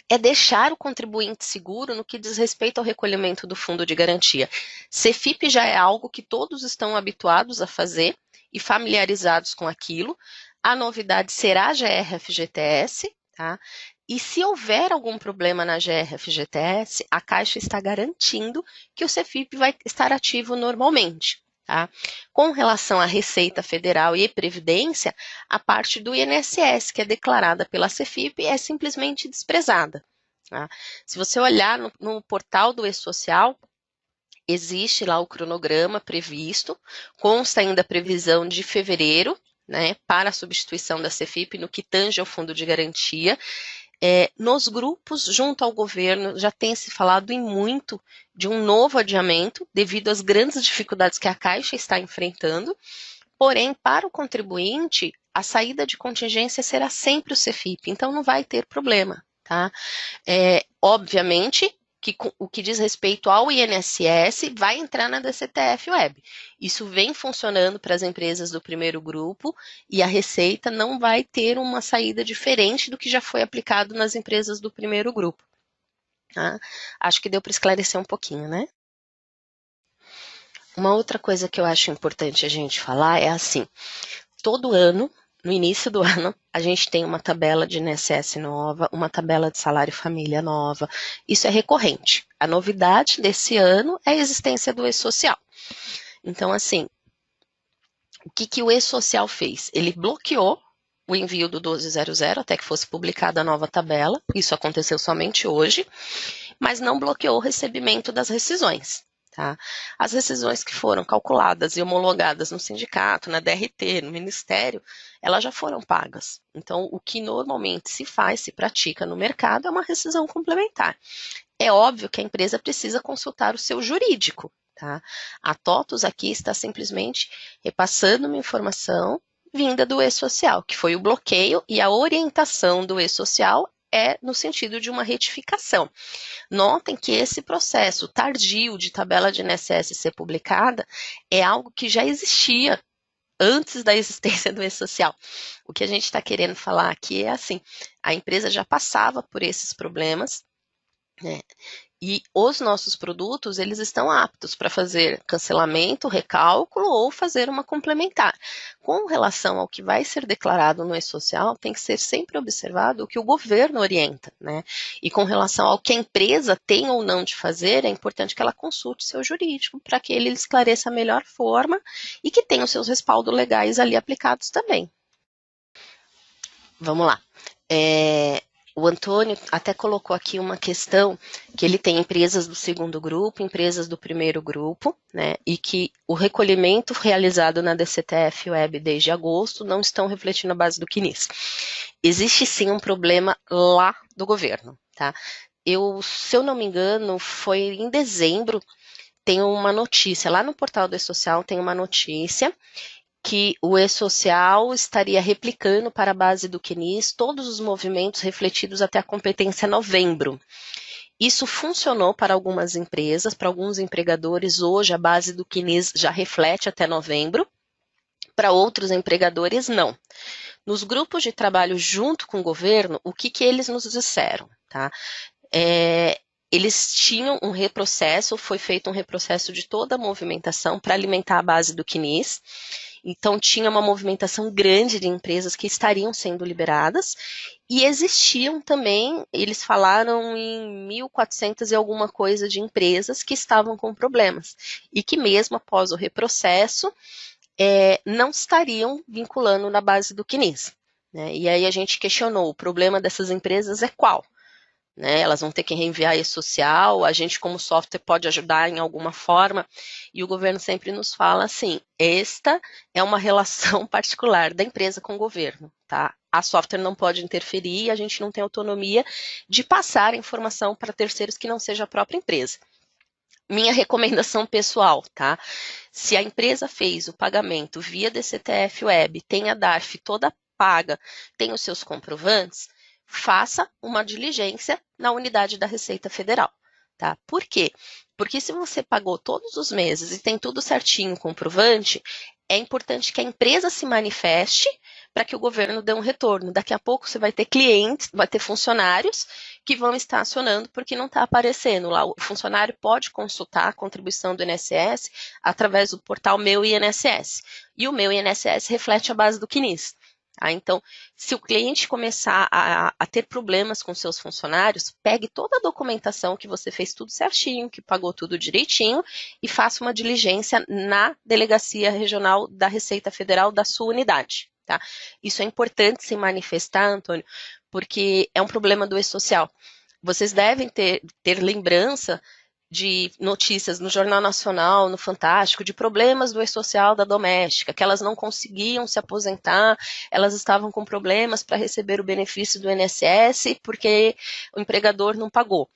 é deixar o contribuinte seguro no que diz respeito ao recolhimento do fundo de garantia. Cefip já é algo que todos estão habituados a fazer e familiarizados com aquilo. A novidade será a GRFGTS, tá? E se houver algum problema na GRFGTS, a Caixa está garantindo que o Cefip vai estar ativo normalmente. Tá? Com relação à Receita Federal e Previdência, a parte do INSS, que é declarada pela Cefip, é simplesmente desprezada. Tá? Se você olhar no portal do E-Social, existe lá o cronograma previsto, consta ainda a previsão de fevereiro, né, para a substituição da Cefip no que tange ao fundo de garantia. Nos grupos, junto ao governo, já tem se falado em muito de um novo adiamento, devido às grandes dificuldades que a Caixa está enfrentando. Porém, para o contribuinte, a saída de contingência será sempre o Cefip, então não vai ter problema. Tá? Obviamente, que o que diz respeito ao INSS vai entrar na DCTF Web. Isso vem funcionando para as empresas do primeiro grupo e a Receita não vai ter uma saída diferente do que já foi aplicado nas empresas do primeiro grupo. Tá? Acho que deu para esclarecer um pouquinho, né? Uma outra coisa que eu acho importante a gente falar é assim, todo ano, no início do ano, a gente tem uma tabela de INSS nova, uma tabela de salário família nova. Isso é recorrente. A novidade desse ano é a existência do E-Social. Então, assim, o que o E-Social fez? Ele bloqueou o envio do 1200 até que fosse publicada a nova tabela. Isso aconteceu somente hoje, mas não bloqueou o recebimento das rescisões. Tá? As rescisões que foram calculadas e homologadas no sindicato, na DRT, no Ministério, elas já foram pagas. Então, o que normalmente se faz, se pratica no mercado, é uma rescisão complementar. É óbvio que a empresa precisa consultar o seu jurídico. Tá? A TOTUS aqui está simplesmente repassando uma informação vinda do E-Social, que foi o bloqueio e a orientação do E-Social é no sentido de uma retificação. Notem que esse processo tardio de tabela de INSS ser publicada é algo que já existia antes da existência do E-Social. O que a gente está querendo falar aqui é assim, a empresa já passava por esses problemas, né, E os nossos produtos, eles estão aptos para fazer cancelamento, recálculo ou fazer uma complementar. Com relação ao que vai ser declarado no e-social, tem que ser sempre observado o que o governo orienta, né? E com relação ao que a empresa tem ou não de fazer, é importante que ela consulte seu jurídico para que ele esclareça a melhor forma e que tenha os seus respaldos legais ali aplicados também. Vamos lá. O Antônio até colocou aqui uma questão que ele tem empresas do segundo grupo, empresas do primeiro grupo, né, e que o recolhimento realizado na DCTF Web desde agosto não estão refletindo a base do CNIS. Existe sim um problema lá do governo, tá? Se eu não me engano, foi em dezembro, tem uma notícia, lá no portal do E-Social tem uma notícia que o E-Social estaria replicando para a base do CNIS todos os movimentos refletidos até a competência novembro. Isso funcionou para algumas empresas, para alguns empregadores, hoje a base do CNIS já reflete até novembro, para outros empregadores não. Nos grupos de trabalho junto com o governo, o que eles nos disseram? Tá? Eles tinham um reprocesso, foi feito um reprocesso de toda a movimentação para alimentar a base do CNIS. Então, tinha uma movimentação grande de empresas que estariam sendo liberadas e existiam também, eles falaram em 1.400 e alguma coisa de empresas que estavam com problemas e que mesmo após o reprocesso não estariam vinculando na base do CNIS. Né? E aí a gente questionou, o problema dessas empresas é qual? Né, elas vão ter que reenviar e-social, a gente como software pode ajudar em alguma forma, e o governo sempre nos fala assim, esta é uma relação particular da empresa com o governo, tá? A software não pode interferir e a gente não tem autonomia de passar informação para terceiros que não seja a própria empresa. Minha recomendação pessoal, tá? Se a empresa fez o pagamento via DCTF Web, tem a DARF toda paga, tem os seus comprovantes, faça uma diligência na unidade da Receita Federal, tá? Por quê? Porque se você pagou todos os meses e tem tudo certinho, comprovante, é importante que a empresa se manifeste para que o governo dê um retorno. Daqui a pouco você vai ter clientes, vai ter funcionários que vão estar acionando porque não está aparecendo lá. O funcionário pode consultar a contribuição do INSS através do portal Meu INSS. E o Meu INSS reflete a base do CNIS. Então, se o cliente começar a ter problemas com seus funcionários, pegue toda a documentação que você fez tudo certinho, que pagou tudo direitinho, e faça uma diligência na Delegacia Regional da Receita Federal da sua unidade. Tá? Isso é importante se manifestar, Antônio, porque é um problema do E-Social. Vocês devem ter lembrança de notícias no Jornal Nacional, no Fantástico, de problemas do E-Social da doméstica, que elas não conseguiam se aposentar, elas estavam com problemas para receber o benefício do INSS porque o empregador não pagou.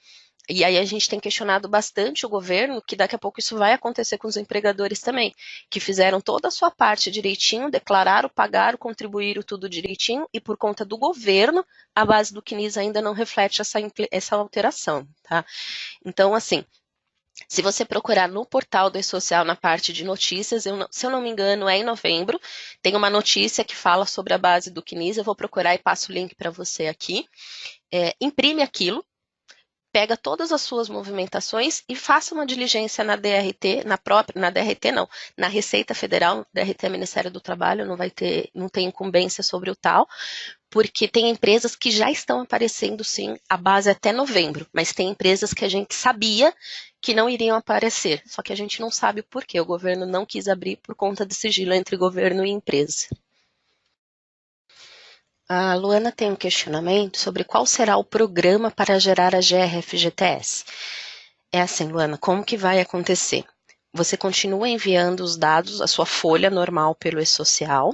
E aí a gente tem questionado bastante o governo, que daqui a pouco isso vai acontecer com os empregadores também, que fizeram toda a sua parte direitinho, declararam, pagaram, contribuíram tudo direitinho, e por conta do governo, a base do CNIS ainda não reflete essa alteração, tá? Então, assim, se você procurar no portal do E-Social, na parte de notícias, se eu não me engano, é em novembro, tem uma notícia que fala sobre a base do CNIS, eu vou procurar e passo o link para você aqui. Imprime aquilo, pega todas as suas movimentações e faça uma diligência na DRT, na Receita Federal, DRT é Ministério do Trabalho, não tem incumbência sobre o tal, porque tem empresas que já estão aparecendo, sim, a base até novembro, mas tem empresas que a gente sabia que não iriam aparecer, só que a gente não sabe o porquê, o governo não quis abrir por conta de sigilo entre governo e empresa. A Luana tem um questionamento sobre qual será o programa para gerar a GRF-GTS. É assim, Luana, como que vai acontecer? Você continua enviando os dados, a sua folha normal pelo E-Social,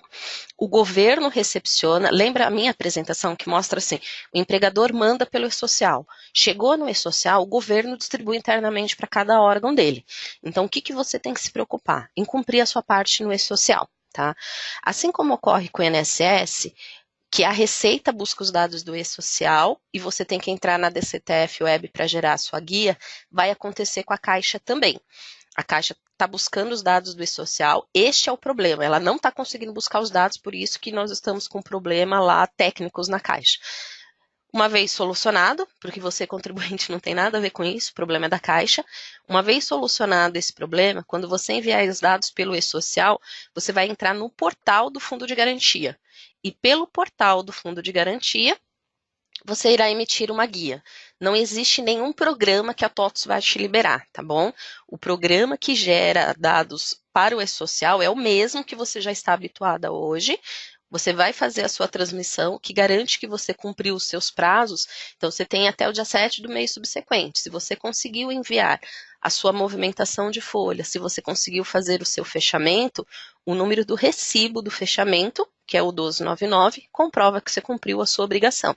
o governo recepciona, lembra a minha apresentação que mostra assim, o empregador manda pelo E-Social, chegou no E-Social, o governo distribui internamente para cada órgão dele. Então, o que você tem que se preocupar? Em cumprir a sua parte no E-Social, tá? Assim como ocorre com o INSS, que a Receita busca os dados do E-Social e você tem que entrar na DCTF Web para gerar a sua guia, vai acontecer com a Caixa também. A Caixa está buscando os dados do E-Social, este é o problema, ela não está conseguindo buscar os dados, por isso que nós estamos com problema lá técnicos na Caixa. Uma vez solucionado, porque você, contribuinte, não tem nada a ver com isso, o problema é da Caixa. Uma vez solucionado esse problema, quando você enviar os dados pelo e-social, você vai entrar no portal do Fundo de Garantia. E pelo portal do Fundo de Garantia, você irá emitir uma guia. Não existe nenhum programa que a TOTS vai te liberar, tá bom? O programa que gera dados para o e-social é o mesmo que você já está habituada hoje. Você vai fazer a sua transmissão, que garante que você cumpriu os seus prazos. Então, você tem até o dia 7 do mês subsequente. Se você conseguiu enviar a sua movimentação de folha, se você conseguiu fazer o seu fechamento, o número do recibo do fechamento, que é o 1299, comprova que você cumpriu a sua obrigação.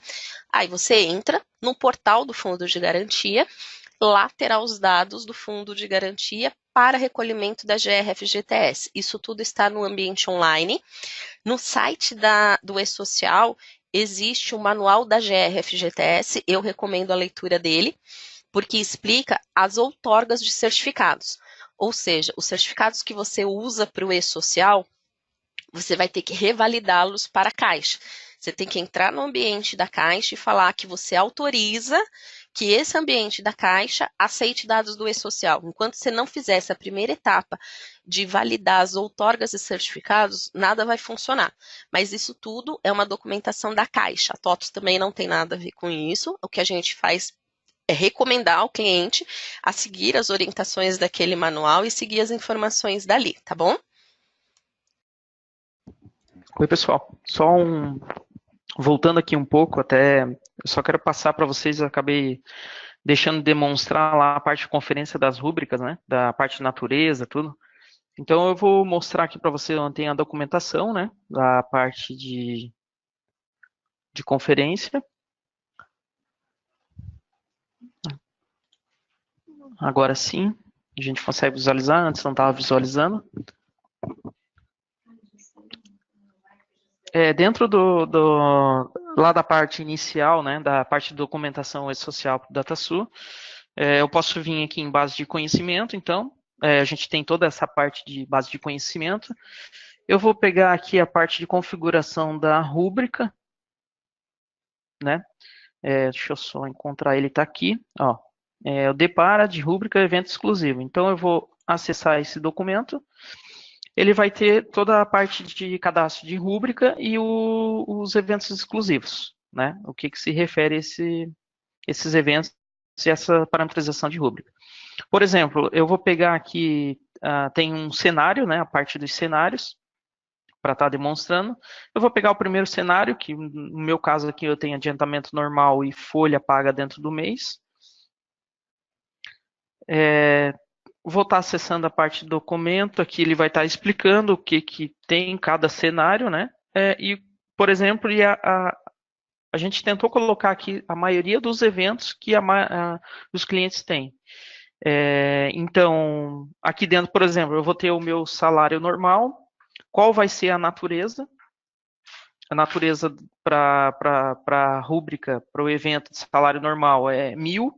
Aí você entra no portal do Fundo de Garantia, lá terá os dados do Fundo de Garantia para recolhimento da GRFGTS. Isso tudo está no ambiente online. No site do e-social existe o manual da GRFGTS, eu recomendo a leitura dele, porque explica as outorgas de certificados. Ou seja, os certificados que você usa para o e-social, você vai ter que revalidá-los para a Caixa. Você tem que entrar no ambiente da Caixa e falar que você autoriza que esse ambiente da Caixa aceite dados do e-social. Enquanto você não fizer essa primeira etapa de validar as outorgas e certificados, nada vai funcionar. Mas isso tudo é uma documentação da Caixa. A TOTOS também não tem nada a ver com isso. O que a gente faz é recomendar ao cliente a seguir as orientações daquele manual e seguir as informações dali, tá bom? Oi, pessoal. Voltando aqui um pouco, eu só quero passar para vocês, eu acabei deixando de demonstrar lá a parte de conferência das rúbricas, né? Da parte de natureza, tudo. Então eu vou mostrar aqui para você onde tem a documentação, né? Da parte de conferência. Agora sim, a gente consegue visualizar, antes não estava visualizando. Dentro lá da parte inicial, né, da parte de documentação social para o DataSul, eu posso vir aqui em base de conhecimento, então, a gente tem toda essa parte de base de conhecimento. Eu vou pegar aqui a parte de configuração da rúbrica, né, deixa eu só encontrar ele, está aqui, ó, o depara de rúbrica evento exclusivo. Então, eu vou acessar esse documento. Ele vai ter toda a parte de cadastro de rúbrica e os eventos exclusivos, né? O que se refere a esses eventos e essa parametrização de rúbrica. Por exemplo, eu vou pegar aqui, tem um cenário, né? A parte dos cenários, para estar demonstrando. Eu vou pegar o primeiro cenário, que no meu caso aqui eu tenho adiantamento normal e folha paga dentro do mês. Vou estar acessando a parte do documento, aqui ele vai estar explicando o que tem em cada cenário, né? Por exemplo, a gente tentou colocar aqui a maioria dos eventos que os clientes têm. Então, aqui dentro, por exemplo, eu vou ter o meu salário normal, qual vai ser a natureza? A natureza para a rúbrica, para o evento de salário normal é 1.000.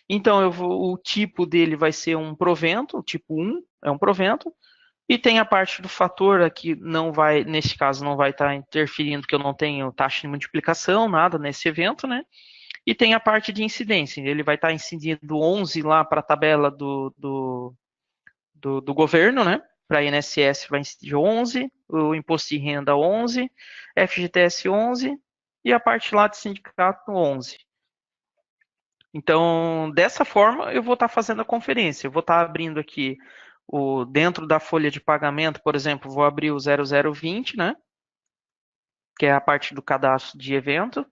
Então, o tipo dele vai ser um provento, o tipo 1 é um provento, e tem a parte do fator aqui, não vai, nesse caso, não vai estar interferindo, porque eu não tenho taxa de multiplicação, nada nesse evento, né? E tem a parte de incidência, ele vai estar incidindo 11 lá para a tabela do governo, né? Para a INSS vai incidir 11, o imposto de renda 11, FGTS 11 e a parte lá de sindicato 11. Então, dessa forma, eu vou estar fazendo a conferência. Eu vou estar abrindo aqui, dentro da folha de pagamento, por exemplo, vou abrir o 0020, né? Que é a parte do cadastro de evento.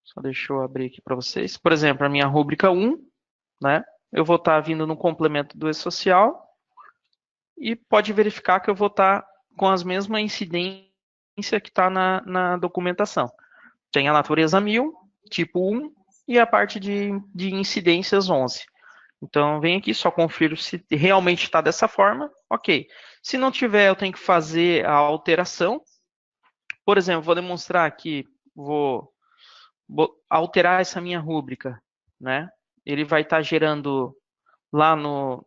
Só deixa eu abrir aqui para vocês. Por exemplo, a minha rúbrica 1, né? Eu vou estar vindo no complemento do e-social e pode verificar que eu vou estar com as mesmas incidências que está na documentação. Tem a natureza 1000, tipo 1 e a parte de incidências 11. Então, vem aqui, só confiro se realmente está dessa forma. Ok. Se não tiver, eu tenho que fazer a alteração. Por exemplo, vou demonstrar aqui, vou alterar essa minha rúbrica, né? Ele vai estar gerando lá no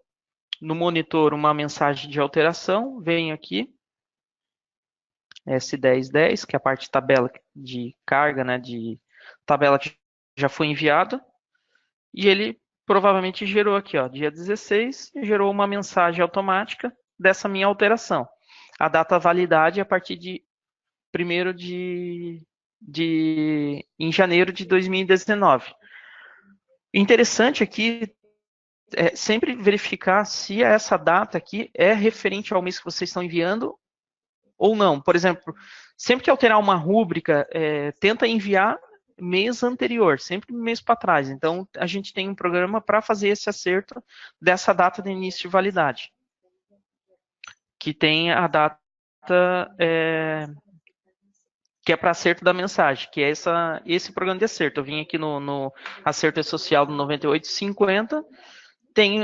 monitor uma mensagem de alteração. Venho aqui, S1010, que é a parte de tabela de carga, né, de tabela que já foi enviada, e ele provavelmente gerou aqui, ó, dia 16, gerou uma mensagem automática dessa minha alteração. A data validade é a partir de 1º em janeiro de 2019. Interessante aqui é sempre verificar se essa data aqui é referente ao mês que vocês estão enviando ou não. Por exemplo, sempre que alterar uma rúbrica, tenta enviar mês anterior, sempre mês para trás. Então, a gente tem um programa para fazer esse acerto dessa data de início de validade, que tem a data que é para acerto da mensagem, que é esse programa de acerto. Eu vim aqui no acerto social do 9850, tem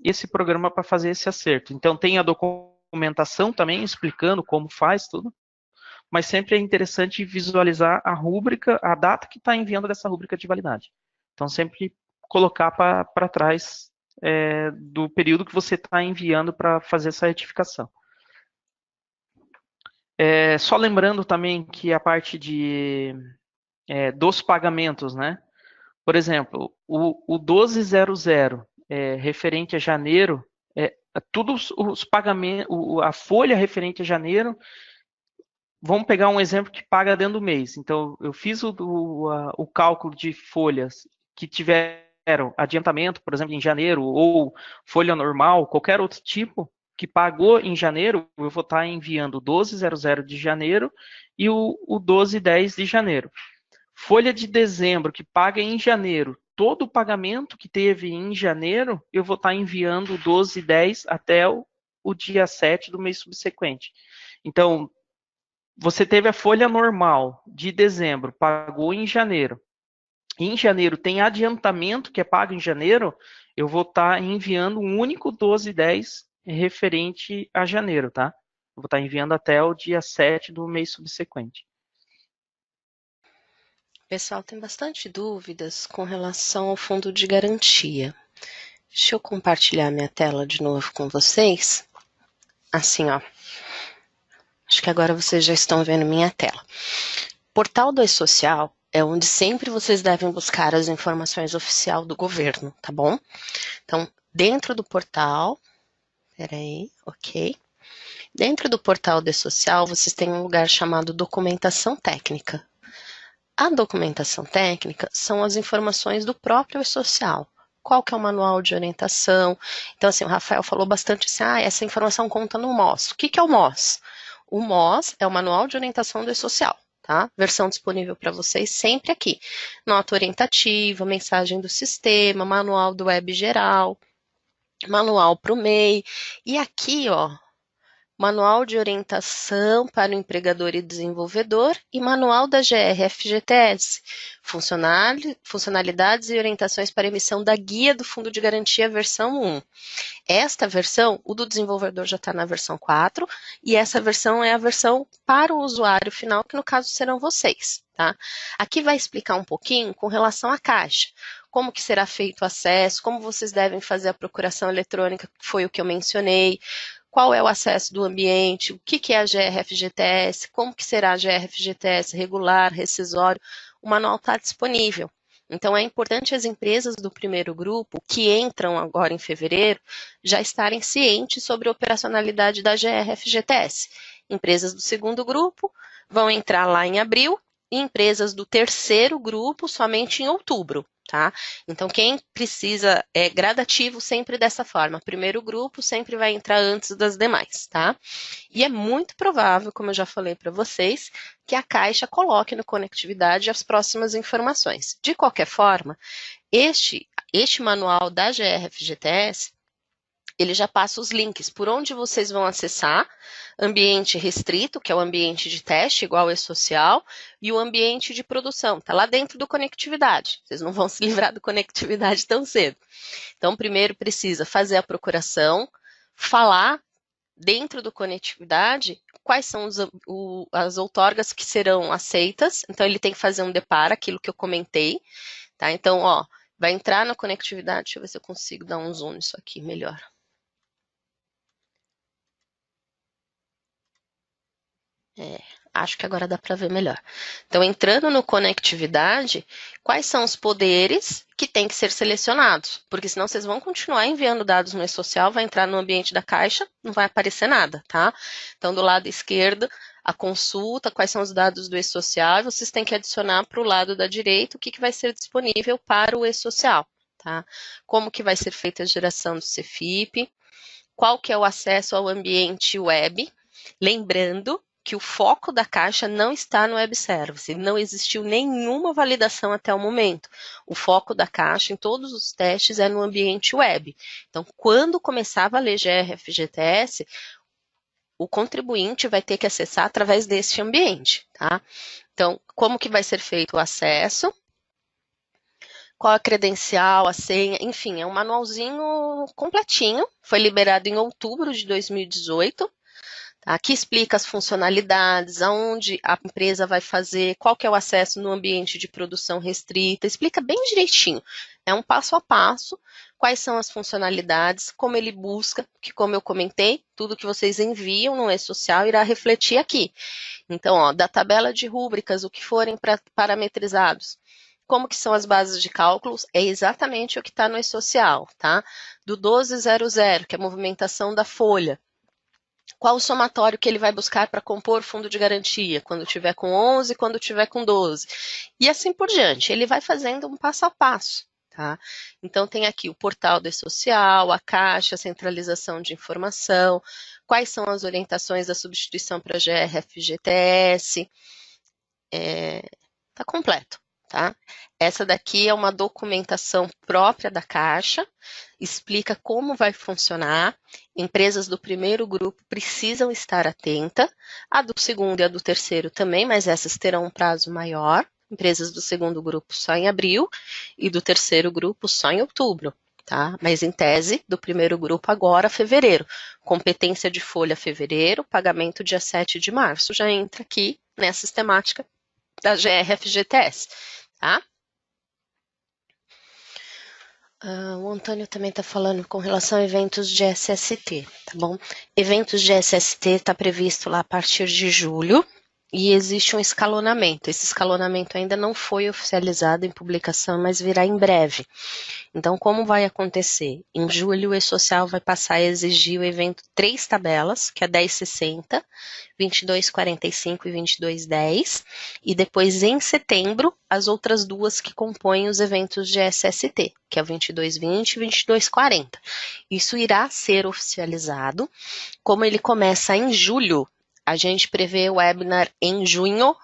esse programa para fazer esse acerto. Então, tem a documentação também explicando como faz tudo, mas sempre é interessante visualizar a rúbrica, a data que está enviando dessa rúbrica de validade. Então, sempre colocar para trás do período que você está enviando para fazer essa retificação. Só lembrando também que a parte dos pagamentos, né? Por exemplo, o 1200, referente a janeiro, todos os pagamentos, a folha referente a janeiro, vamos pegar um exemplo que paga dentro do mês. Então, eu fiz o cálculo de folhas que tiveram adiantamento, por exemplo, em janeiro, ou folha normal, qualquer outro tipo, que pagou em janeiro, eu vou estar enviando o 1200 de janeiro e o 1210 de janeiro. Folha de dezembro, que paga em janeiro, todo o pagamento que teve em janeiro, eu vou estar enviando o 1210 até o dia 7 do mês subsequente. Então, você teve a folha normal de dezembro, pagou em janeiro. Em janeiro tem adiantamento que é pago em janeiro, eu vou estar enviando um único 1210 referente a janeiro, tá? Eu vou estar enviando até o dia 7 do mês subsequente. Pessoal, tem bastante dúvidas com relação ao fundo de garantia. Deixa eu compartilhar minha tela de novo com vocês. Assim, ó. Acho que agora vocês já estão vendo minha tela. Portal do E-Social é onde sempre vocês devem buscar as informações oficiais do governo, tá bom? Então, dentro do portal, peraí, ok. Dentro do portal do E-Social, vocês têm um lugar chamado documentação técnica. A documentação técnica são as informações do próprio E-Social. Qual que é o manual de orientação? Então, assim, o Rafael falou bastante assim, essa informação conta no MOS. O que é o MOS? O MOS é o Manual de Orientação do E-Social, tá? Versão disponível para vocês sempre aqui. Nota orientativa, mensagem do sistema, manual do web geral, manual para o MEI. E aqui, ó, Manual de Orientação para o Empregador e Desenvolvedor e Manual da GR-FGTS, funcionalidades e orientações para emissão da Guia do Fundo de Garantia versão 1. Esta versão, o do desenvolvedor já está na versão 4, e essa versão é a versão para o usuário final, que no caso serão vocês, tá? Aqui vai explicar um pouquinho com relação à caixa, como que será feito o acesso, como vocês devem fazer a procuração eletrônica, que foi o que eu mencionei, qual é o acesso do ambiente, o que é a GR-FGTS, como que será a GR-FGTS regular, rescisório, o manual está disponível. Então, é importante as empresas do primeiro grupo, que entram agora em fevereiro, já estarem cientes sobre a operacionalidade da GR-FGTS. Empresas do segundo grupo vão entrar lá em abril, e empresas do terceiro grupo somente em outubro. Tá? Então, quem precisa é gradativo sempre dessa forma. Primeiro grupo sempre vai entrar antes das demais, tá? E é muito provável, como eu já falei para vocês, que a Caixa coloque no Conectividade as próximas informações. De qualquer forma, este manual da GR-FGTS, ele já passa os links por onde vocês vão acessar, ambiente restrito, que é o ambiente de teste, igual E-Social, e o ambiente de produção, está lá dentro do Conectividade. Vocês não vão se livrar do Conectividade tão cedo. Então, primeiro precisa fazer a procuração, falar dentro do Conectividade quais são as outorgas que serão aceitas. Então, ele tem que fazer um deparo, aquilo que eu comentei. Tá? Então, ó, vai entrar na Conectividade, deixa eu ver se eu consigo dar um zoom nisso aqui melhor. Acho que agora dá para ver melhor. Então, entrando no conectividade, quais são os poderes que têm que ser selecionados? Porque senão vocês vão continuar enviando dados no e-social, vai entrar no ambiente da caixa, não vai aparecer nada, tá? Então, do lado esquerdo, a consulta, quais são os dados do e-social, e vocês têm que adicionar para o lado da direita o que vai ser disponível para o e-social, tá? Como que vai ser feita a geração do CFIP, qual que é o acesso ao ambiente web, lembrando que o foco da caixa não está no web service, não existiu nenhuma validação até o momento. O foco da caixa em todos os testes é no ambiente web. Então, quando começar a valer GRFGTS, o contribuinte vai ter que acessar através desse ambiente, tá? Então, como que vai ser feito o acesso? Qual a credencial, a senha, enfim, é um manualzinho completinho, foi liberado em outubro de 2018, aqui explica as funcionalidades, aonde a empresa vai fazer, qual que é o acesso no ambiente de produção restrita, explica bem direitinho. É um passo a passo, quais são as funcionalidades, como ele busca, que como eu comentei, tudo que vocês enviam no e-social irá refletir aqui. Então, ó, da tabela de rúbricas, o que forem parametrizados, como que são as bases de cálculos, é exatamente o que está no e-social, tá? Do 1200, que é a movimentação da folha, qual o somatório que ele vai buscar para compor fundo de garantia, quando tiver com 11, quando tiver com 12. E assim por diante, ele vai fazendo um passo a passo. Tá? Então tem aqui o portal do e-social, a caixa, a centralização de informação, quais são as orientações da substituição para GRFGTS. Tá completo. Tá? Essa daqui é uma documentação própria da Caixa, explica como vai funcionar. Empresas do primeiro grupo precisam estar atentas, a do segundo e a do terceiro também, mas essas terão um prazo maior. Empresas do segundo grupo só em abril e do terceiro grupo só em outubro. Tá? Mas em tese, do primeiro grupo agora, fevereiro. Competência de folha fevereiro, pagamento dia 7 de março. Já entra aqui nessa sistemática da GRFGTS. Tá? O Antônio também está falando com relação a eventos de SST, tá bom? Eventos de SST está previsto lá a partir de julho e existe um escalonamento. Esse escalonamento ainda não foi oficializado em publicação, mas virá em breve. Então, como vai acontecer? Em julho, o E-Social vai passar a exigir o evento 3 tabelas, que é 1060, 2245 e 2210, e depois, em setembro, as outras duas que compõem os eventos de SST, que é o 2220 e 2240. Isso irá ser oficializado. Como ele começa em julho, a gente prevê o webinar em junho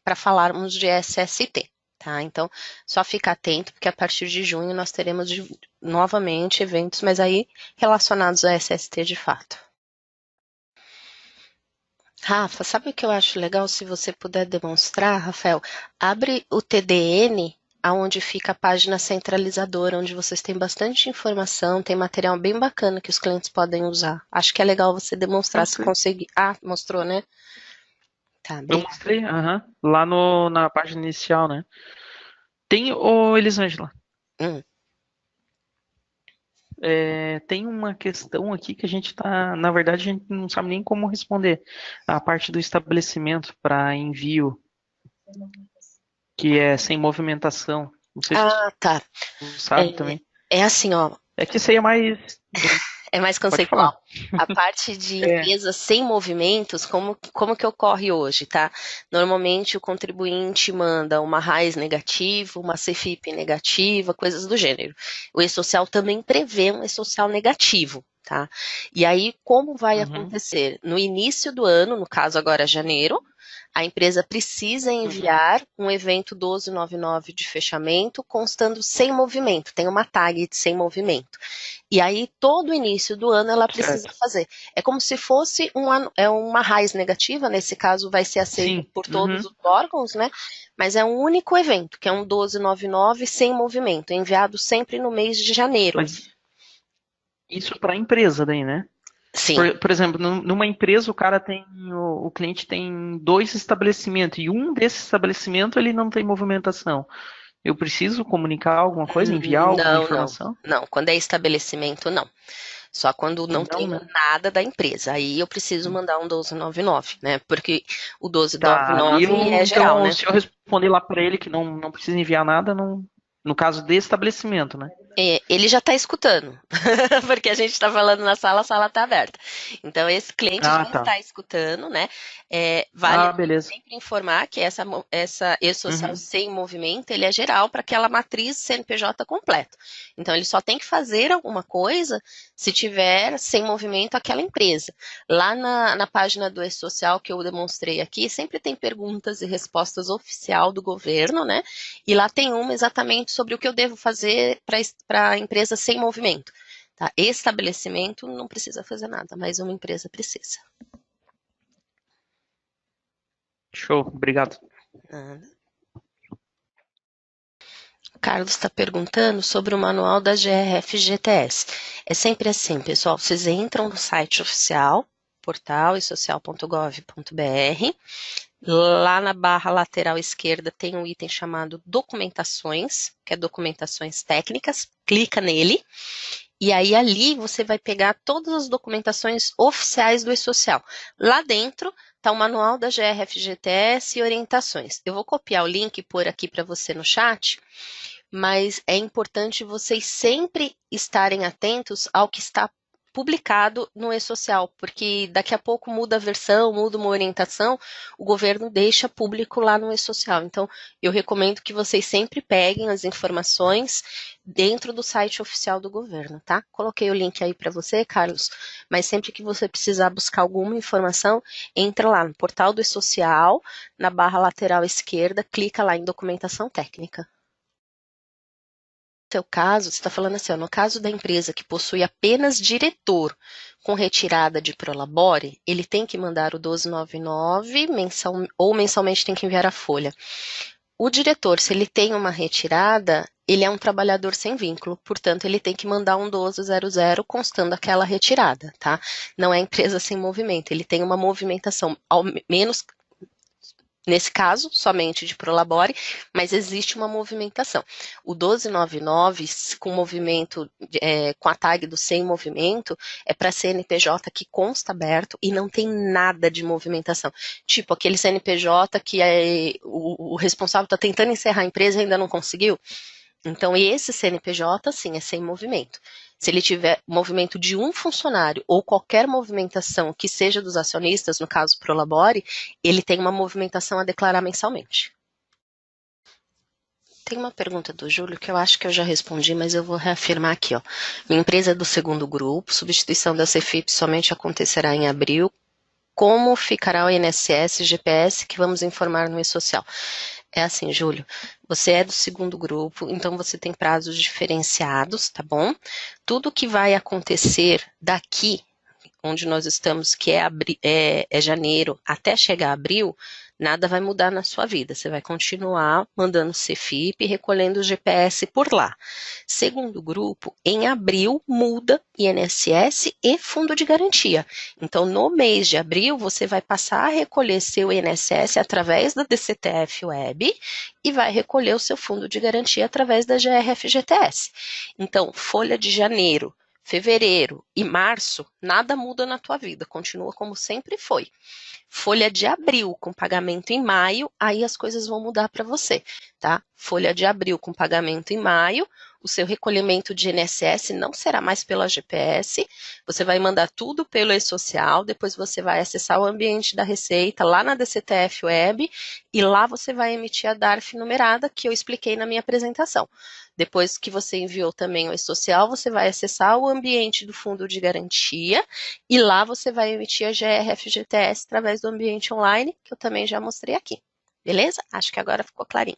para falarmos de SST. Tá? Então, só fica atento, porque a partir de junho nós teremos novamente eventos, mas aí relacionados a SST de fato. Rafa, sabe o que eu acho legal? Se você puder demonstrar, Rafael, abre o TDN, aonde fica a página centralizadora, onde vocês têm bastante informação, tem material bem bacana que os clientes podem usar. Acho que é legal você demonstrar se conseguir. Ah, mostrou, né? Tá, Eu mostrei, lá na página inicial, né? Tem, Elisângela, tem uma questão aqui que a gente tá, na verdade, a gente não sabe nem como responder. A parte do estabelecimento para envio, que é sem movimentação. Não sei se tá. tu sabe também. É assim, ó. É que isso aí é mais... É mais conceitual. A parte de empresas sem movimentos, como que ocorre hoje, tá? Normalmente o contribuinte manda uma RAIS negativa, uma CFIP negativa, coisas do gênero. O E-Social também prevê um E-Social negativo, tá? E aí, como vai acontecer? No início do ano, no caso agora janeiro, a empresa precisa enviar um evento 1299 de fechamento constando sem movimento, tem uma tag de sem movimento. E aí, todo início do ano, ela precisa fazer. É como se fosse uma RAIS negativa, nesse caso vai ser aceito por todos os órgãos, né? Mas é um único evento, que é um 1299 sem movimento, enviado sempre no mês de janeiro. Mas isso para a empresa daí, né? Sim. Por exemplo, numa empresa o cliente tem 2 estabelecimentos e um desses estabelecimentos ele não tem movimentação. Eu preciso comunicar alguma coisa, enviar alguma informação? Não, quando é estabelecimento, não. Só quando não tem Não, né? nada da empresa. Aí eu preciso mandar um 1299, né? Porque o Tá, aí 1299 é geral, então, né? se eu responder lá para ele que não precisa enviar nada, no caso de estabelecimento, né? Ele já está escutando, porque a gente está falando na sala, a sala está aberta. Então, esse cliente Ah, já tá. está escutando, né? Vale Ah, beleza. sempre informar que essa e-social Uhum. sem movimento, ele é geral para aquela matriz CNPJ completo. Então, ele só tem que fazer alguma coisa se tiver sem movimento aquela empresa. Lá na página do e-social que eu demonstrei aqui, sempre tem perguntas e respostas oficial do governo, né? E lá tem uma exatamente sobre o que eu devo fazer para a empresa sem movimento. Tá? Estabelecimento não precisa fazer nada, mas uma empresa precisa. Show, obrigado. O Carlos está perguntando sobre o manual da GRF-GTS. É sempre assim, pessoal, vocês entram no site oficial, portal esocial.gov.br. Lá na barra lateral esquerda tem um item chamado Documentações, que é Documentações Técnicas. Clica nele. E aí ali você vai pegar todas as documentações oficiais do e-social. Lá dentro está o manual da GRF-GTS e orientações. Eu vou copiar o link e pôr aqui para você no chat, mas é importante vocês sempre estarem atentos ao que está publicado no e-social, porque daqui a pouco muda a versão, muda uma orientação, o governo deixa público lá no e-social. Então, eu recomendo que vocês sempre peguem as informações dentro do site oficial do governo, tá? Coloquei o link aí para você, Carlos, mas sempre que você precisar buscar alguma informação, entra lá no portal do e-social, na barra lateral esquerda, clica lá em documentação técnica. Seu caso, você está falando assim, ó, no caso da empresa que possui apenas diretor com retirada de Prolabore, ele tem que mandar o 1299 ou mensalmente tem que enviar a folha. O diretor, se ele tem uma retirada, ele é um trabalhador sem vínculo, portanto, ele tem que mandar um 1200 constando aquela retirada, tá? Não é empresa sem movimento, ele tem uma movimentação, ao menos nesse caso, somente de Prolabore, mas existe uma movimentação. O 1299, com movimento, com a tag do sem movimento, é para CNPJ que consta aberto e não tem nada de movimentação. Tipo, aquele CNPJ que o responsável está tentando encerrar a empresa e ainda não conseguiu. Então, esse CNPJ, sim, é sem movimento. Se ele tiver movimento de um funcionário ou qualquer movimentação que seja dos acionistas, no caso Prolabore, ele tem uma movimentação a declarar mensalmente. Tem uma pergunta do Júlio que eu acho que eu já respondi, mas eu vou reafirmar aqui. Ó. Minha empresa é do segundo grupo, substituição da CFIP somente acontecerá em abril. Como ficará o INSS e GPS que vamos informar no e-social? É assim, Júlio, você é do segundo grupo, então você tem prazos diferenciados, tá bom? Tudo que vai acontecer daqui, onde nós estamos, que é janeiro, até chegar a abril, nada vai mudar na sua vida. Você vai continuar mandando CFIP e recolhendo o GPS por lá. Segundo grupo, em abril muda INSS e fundo de garantia. Então, no mês de abril, você vai passar a recolher seu INSS através da DCTF Web e vai recolher o seu fundo de garantia através da GRF-GTS. Então, folha de janeiro, fevereiro e março, nada muda na tua vida, continua como sempre foi. Folha de abril com pagamento em maio, aí as coisas vão mudar para você, tá? Folha de abril com pagamento em maio, o seu recolhimento de INSS não será mais pela GPS, você vai mandar tudo pelo e-social, depois você vai acessar o ambiente da Receita lá na DCTF Web e lá você vai emitir a DARF numerada que eu expliquei na minha apresentação. Depois que você enviou também o e-social, você vai acessar o ambiente do fundo de garantia e lá você vai emitir a GRF-GTS através do ambiente online, que eu também já mostrei aqui. Beleza? Acho que agora ficou clarinho.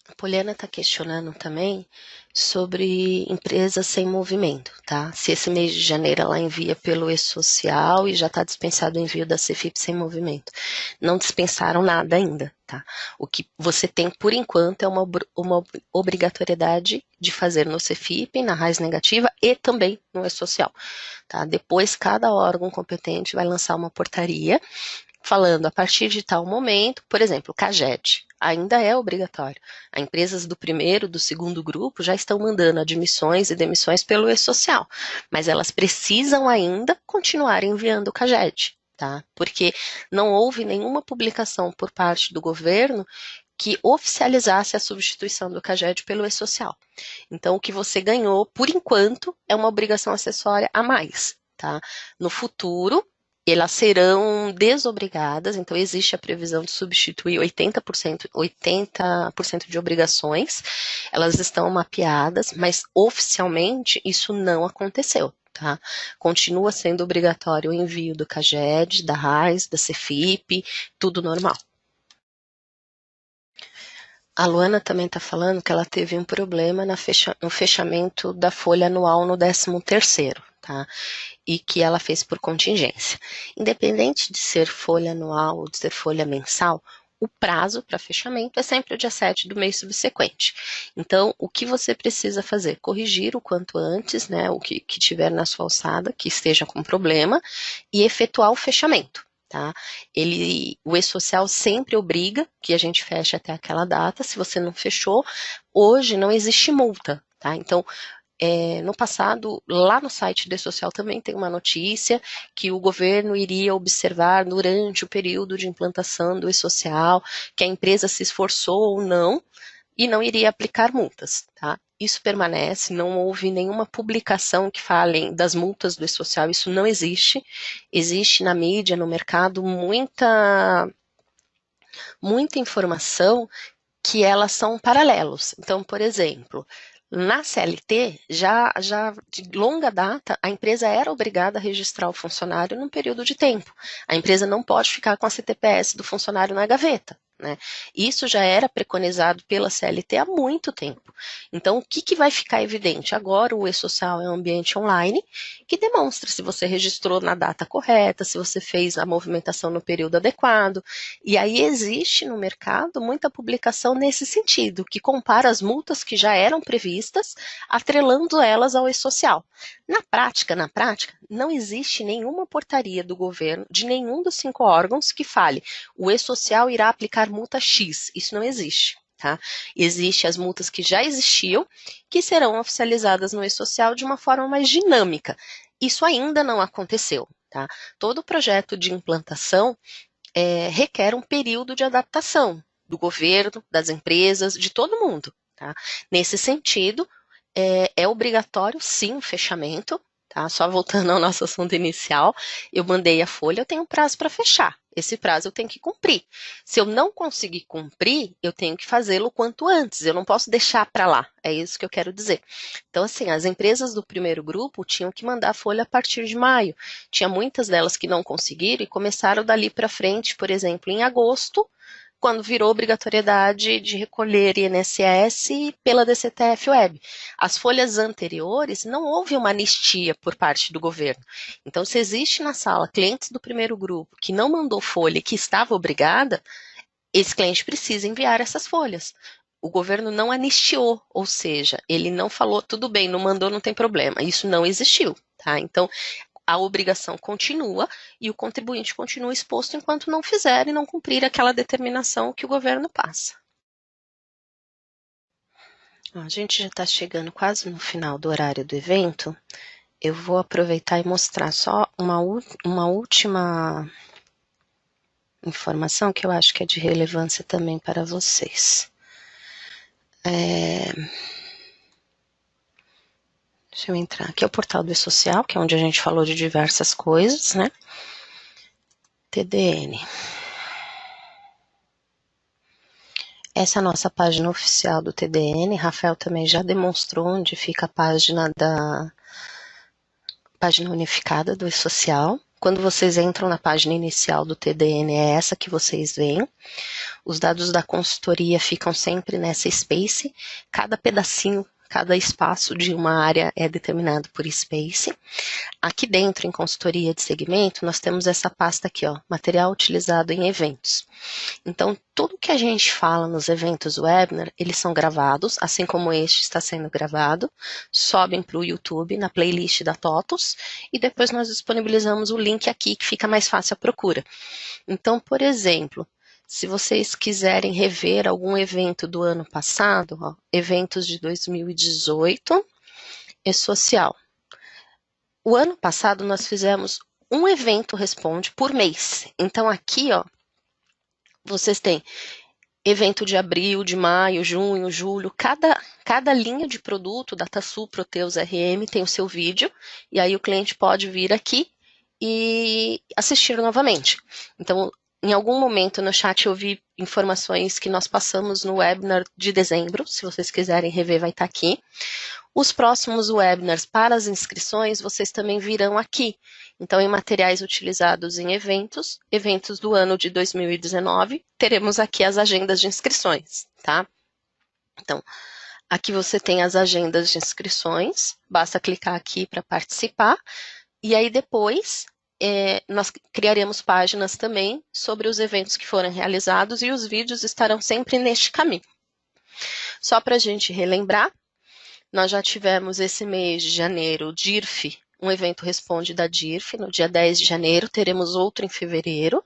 A Poliana está questionando também sobre empresas sem movimento, tá? Se esse mês de janeiro ela envia pelo e-social e já está dispensado o envio da CFIP sem movimento. Não dispensaram nada ainda, tá? O que você tem, por enquanto, é uma obrigatoriedade de fazer no CFIP, na raiz negativa e também no e-social, tá? Depois, cada órgão competente vai lançar uma portaria falando a partir de tal momento, por exemplo, CAGED. ainda é obrigatório. As empresas do primeiro, do segundo grupo já estão mandando admissões e demissões pelo e-social, mas elas precisam ainda continuar enviando o CAGED, tá? Porque não houve nenhuma publicação por parte do governo que oficializasse a substituição do CAGED pelo e-social. Então, o que você ganhou, por enquanto, é uma obrigação acessória a mais, tá? No futuro, elas serão desobrigadas, então existe a previsão de substituir 80% de obrigações, elas estão mapeadas, mas oficialmente isso não aconteceu. Tá? Continua sendo obrigatório o envio do CAGED, da RAIS, da Cefip, tudo normal. A Luana também está falando que ela teve um problema no fechamento da folha anual no 13º, tá? E que ela fez por contingência. Independente de ser folha anual ou de ser folha mensal, o prazo para fechamento é sempre o dia 7 do mês subsequente. Então, o que você precisa fazer? Corrigir o quanto antes, né, o que tiver na sua alçada, que esteja com problema, e efetuar o fechamento. Tá? O e-social sempre obriga que a gente feche até aquela data. Se você não fechou, hoje não existe multa. Tá? Então, no passado, lá no site do e-social também tem uma notícia que o governo iria observar durante o período de implantação do e-social, que a empresa se esforçou ou não, e não iria aplicar multas, tá? Isso permanece, não houve nenhuma publicação que fale das multas do e-social, isso não existe. Existe na mídia, no mercado, muita informação que elas são paralelos. Então, por exemplo, na CLT, já de longa data, a empresa era obrigada a registrar o funcionário num período de tempo. A empresa não pode ficar com a CTPS do funcionário na gaveta. Né? Isso já era preconizado pela CLT há muito tempo. Então, o que vai ficar evidente? Agora, o e-social é um ambiente online que demonstra se você registrou na data correta, se você fez a movimentação no período adequado. E aí existe no mercado muita publicação nesse sentido, que compara as multas que já eram previstas, atrelando elas ao e-social. Na prática, não existe nenhuma portaria do governo, de nenhum dos 5 órgãos, que fale o e-social irá aplicar multa X. Isso não existe. Tá? Existem as multas que já existiam, que serão oficializadas no e-social de uma forma mais dinâmica. Isso ainda não aconteceu. Tá? Todo projeto de implantação requer um período de adaptação do governo, das empresas, de todo mundo. Tá? Nesse sentido, é obrigatório, sim, o fechamento. Tá? Só voltando ao nosso assunto inicial, eu mandei a folha, eu tenho um prazo para fechar. Esse prazo eu tenho que cumprir. Se eu não conseguir cumprir, eu tenho que fazê-lo quanto antes. Eu não posso deixar para lá. É isso que eu quero dizer. Então, assim, as empresas do primeiro grupo tinham que mandar a folha a partir de maio. Tinha muitas delas que não conseguiram e começaram dali para frente, por exemplo, em agosto, quando virou obrigatoriedade de recolher INSS pela DCTF Web. As folhas anteriores, não houve uma anistia por parte do governo. Então, se existe na sala clientes do primeiro grupo que não mandou folha e que estava obrigada, esse cliente precisa enviar essas folhas. O governo não anistiou, ou seja, ele não falou, tudo bem, não mandou, não tem problema. Isso não existiu. Tá? Então, a obrigação continua e o contribuinte continua exposto enquanto não fizer e não cumprir aquela determinação que o governo passa. A gente já está chegando quase no final do horário do evento. Eu vou aproveitar e mostrar só uma última informação que eu acho que é de relevância também para vocês. Deixa eu entrar aqui, é o portal do e-social, que é onde a gente falou de diversas coisas, né? TDN. Essa é a nossa página oficial do TDN. Rafael também já demonstrou onde fica a página unificada do e-social. Quando vocês entram na página inicial do TDN, é essa que vocês veem. Os dados da consultoria ficam sempre nessa space. Cada pedacinho, cada espaço de uma área é determinado por space. Aqui dentro, em consultoria de segmento, nós temos essa pasta aqui, ó, material utilizado em eventos. Então, tudo que a gente fala nos eventos webinar, eles são gravados, assim como este está sendo gravado, sobem para o YouTube, na playlist da TOTUS, e depois nós disponibilizamos o link aqui, que fica mais fácil a procura. Então, por exemplo, Se vocês quiserem rever algum evento do ano passado, ó, eventos de 2018 e social. O ano passado nós fizemos um evento responde por mês. Então aqui, ó, vocês têm evento de abril, de maio, junho, julho, cada linha de produto, DataSul, Proteus, RM, tem o seu vídeo, e aí o cliente pode vir aqui e assistir novamente. Então, em algum momento no chat eu vi informações que nós passamos no webinar de dezembro, se vocês quiserem rever vai estar aqui. Os próximos webinars para as inscrições, vocês também virão aqui. Então, em materiais utilizados em eventos do ano de 2019, teremos aqui as agendas de inscrições, tá? Então, aqui você tem as agendas de inscrições, basta clicar aqui para participar, e aí depois nós criaremos páginas também sobre os eventos que foram realizados e os vídeos estarão sempre neste caminho. Só para a gente relembrar, nós já tivemos esse mês de janeiro, DIRF, um evento Responde da DIRF, no dia 10 de janeiro, teremos outro em fevereiro.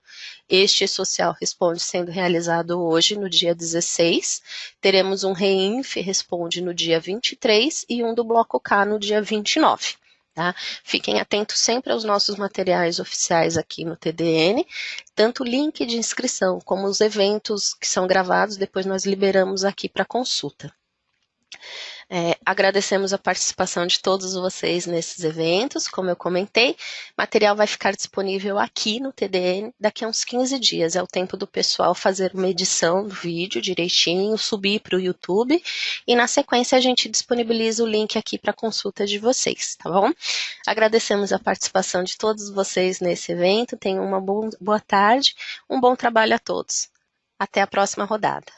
Este Social Responde sendo realizado hoje, no dia 16. Teremos um Reinf Responde no dia 23 e um do Bloco K no dia 29. Tá? Fiquem atentos sempre aos nossos materiais oficiais aqui no TDN, tanto o link de inscrição como os eventos que são gravados, depois nós liberamos aqui para consulta. Agradecemos a participação de todos vocês nesses eventos, como eu comentei, material vai ficar disponível aqui no TDN daqui a uns 15 dias, é o tempo do pessoal fazer uma edição do vídeo direitinho, subir para o YouTube, e na sequência a gente disponibiliza o link aqui para consulta de vocês, tá bom? Agradecemos a participação de todos vocês nesse evento, tenham uma boa tarde, um bom trabalho a todos. Até a próxima rodada.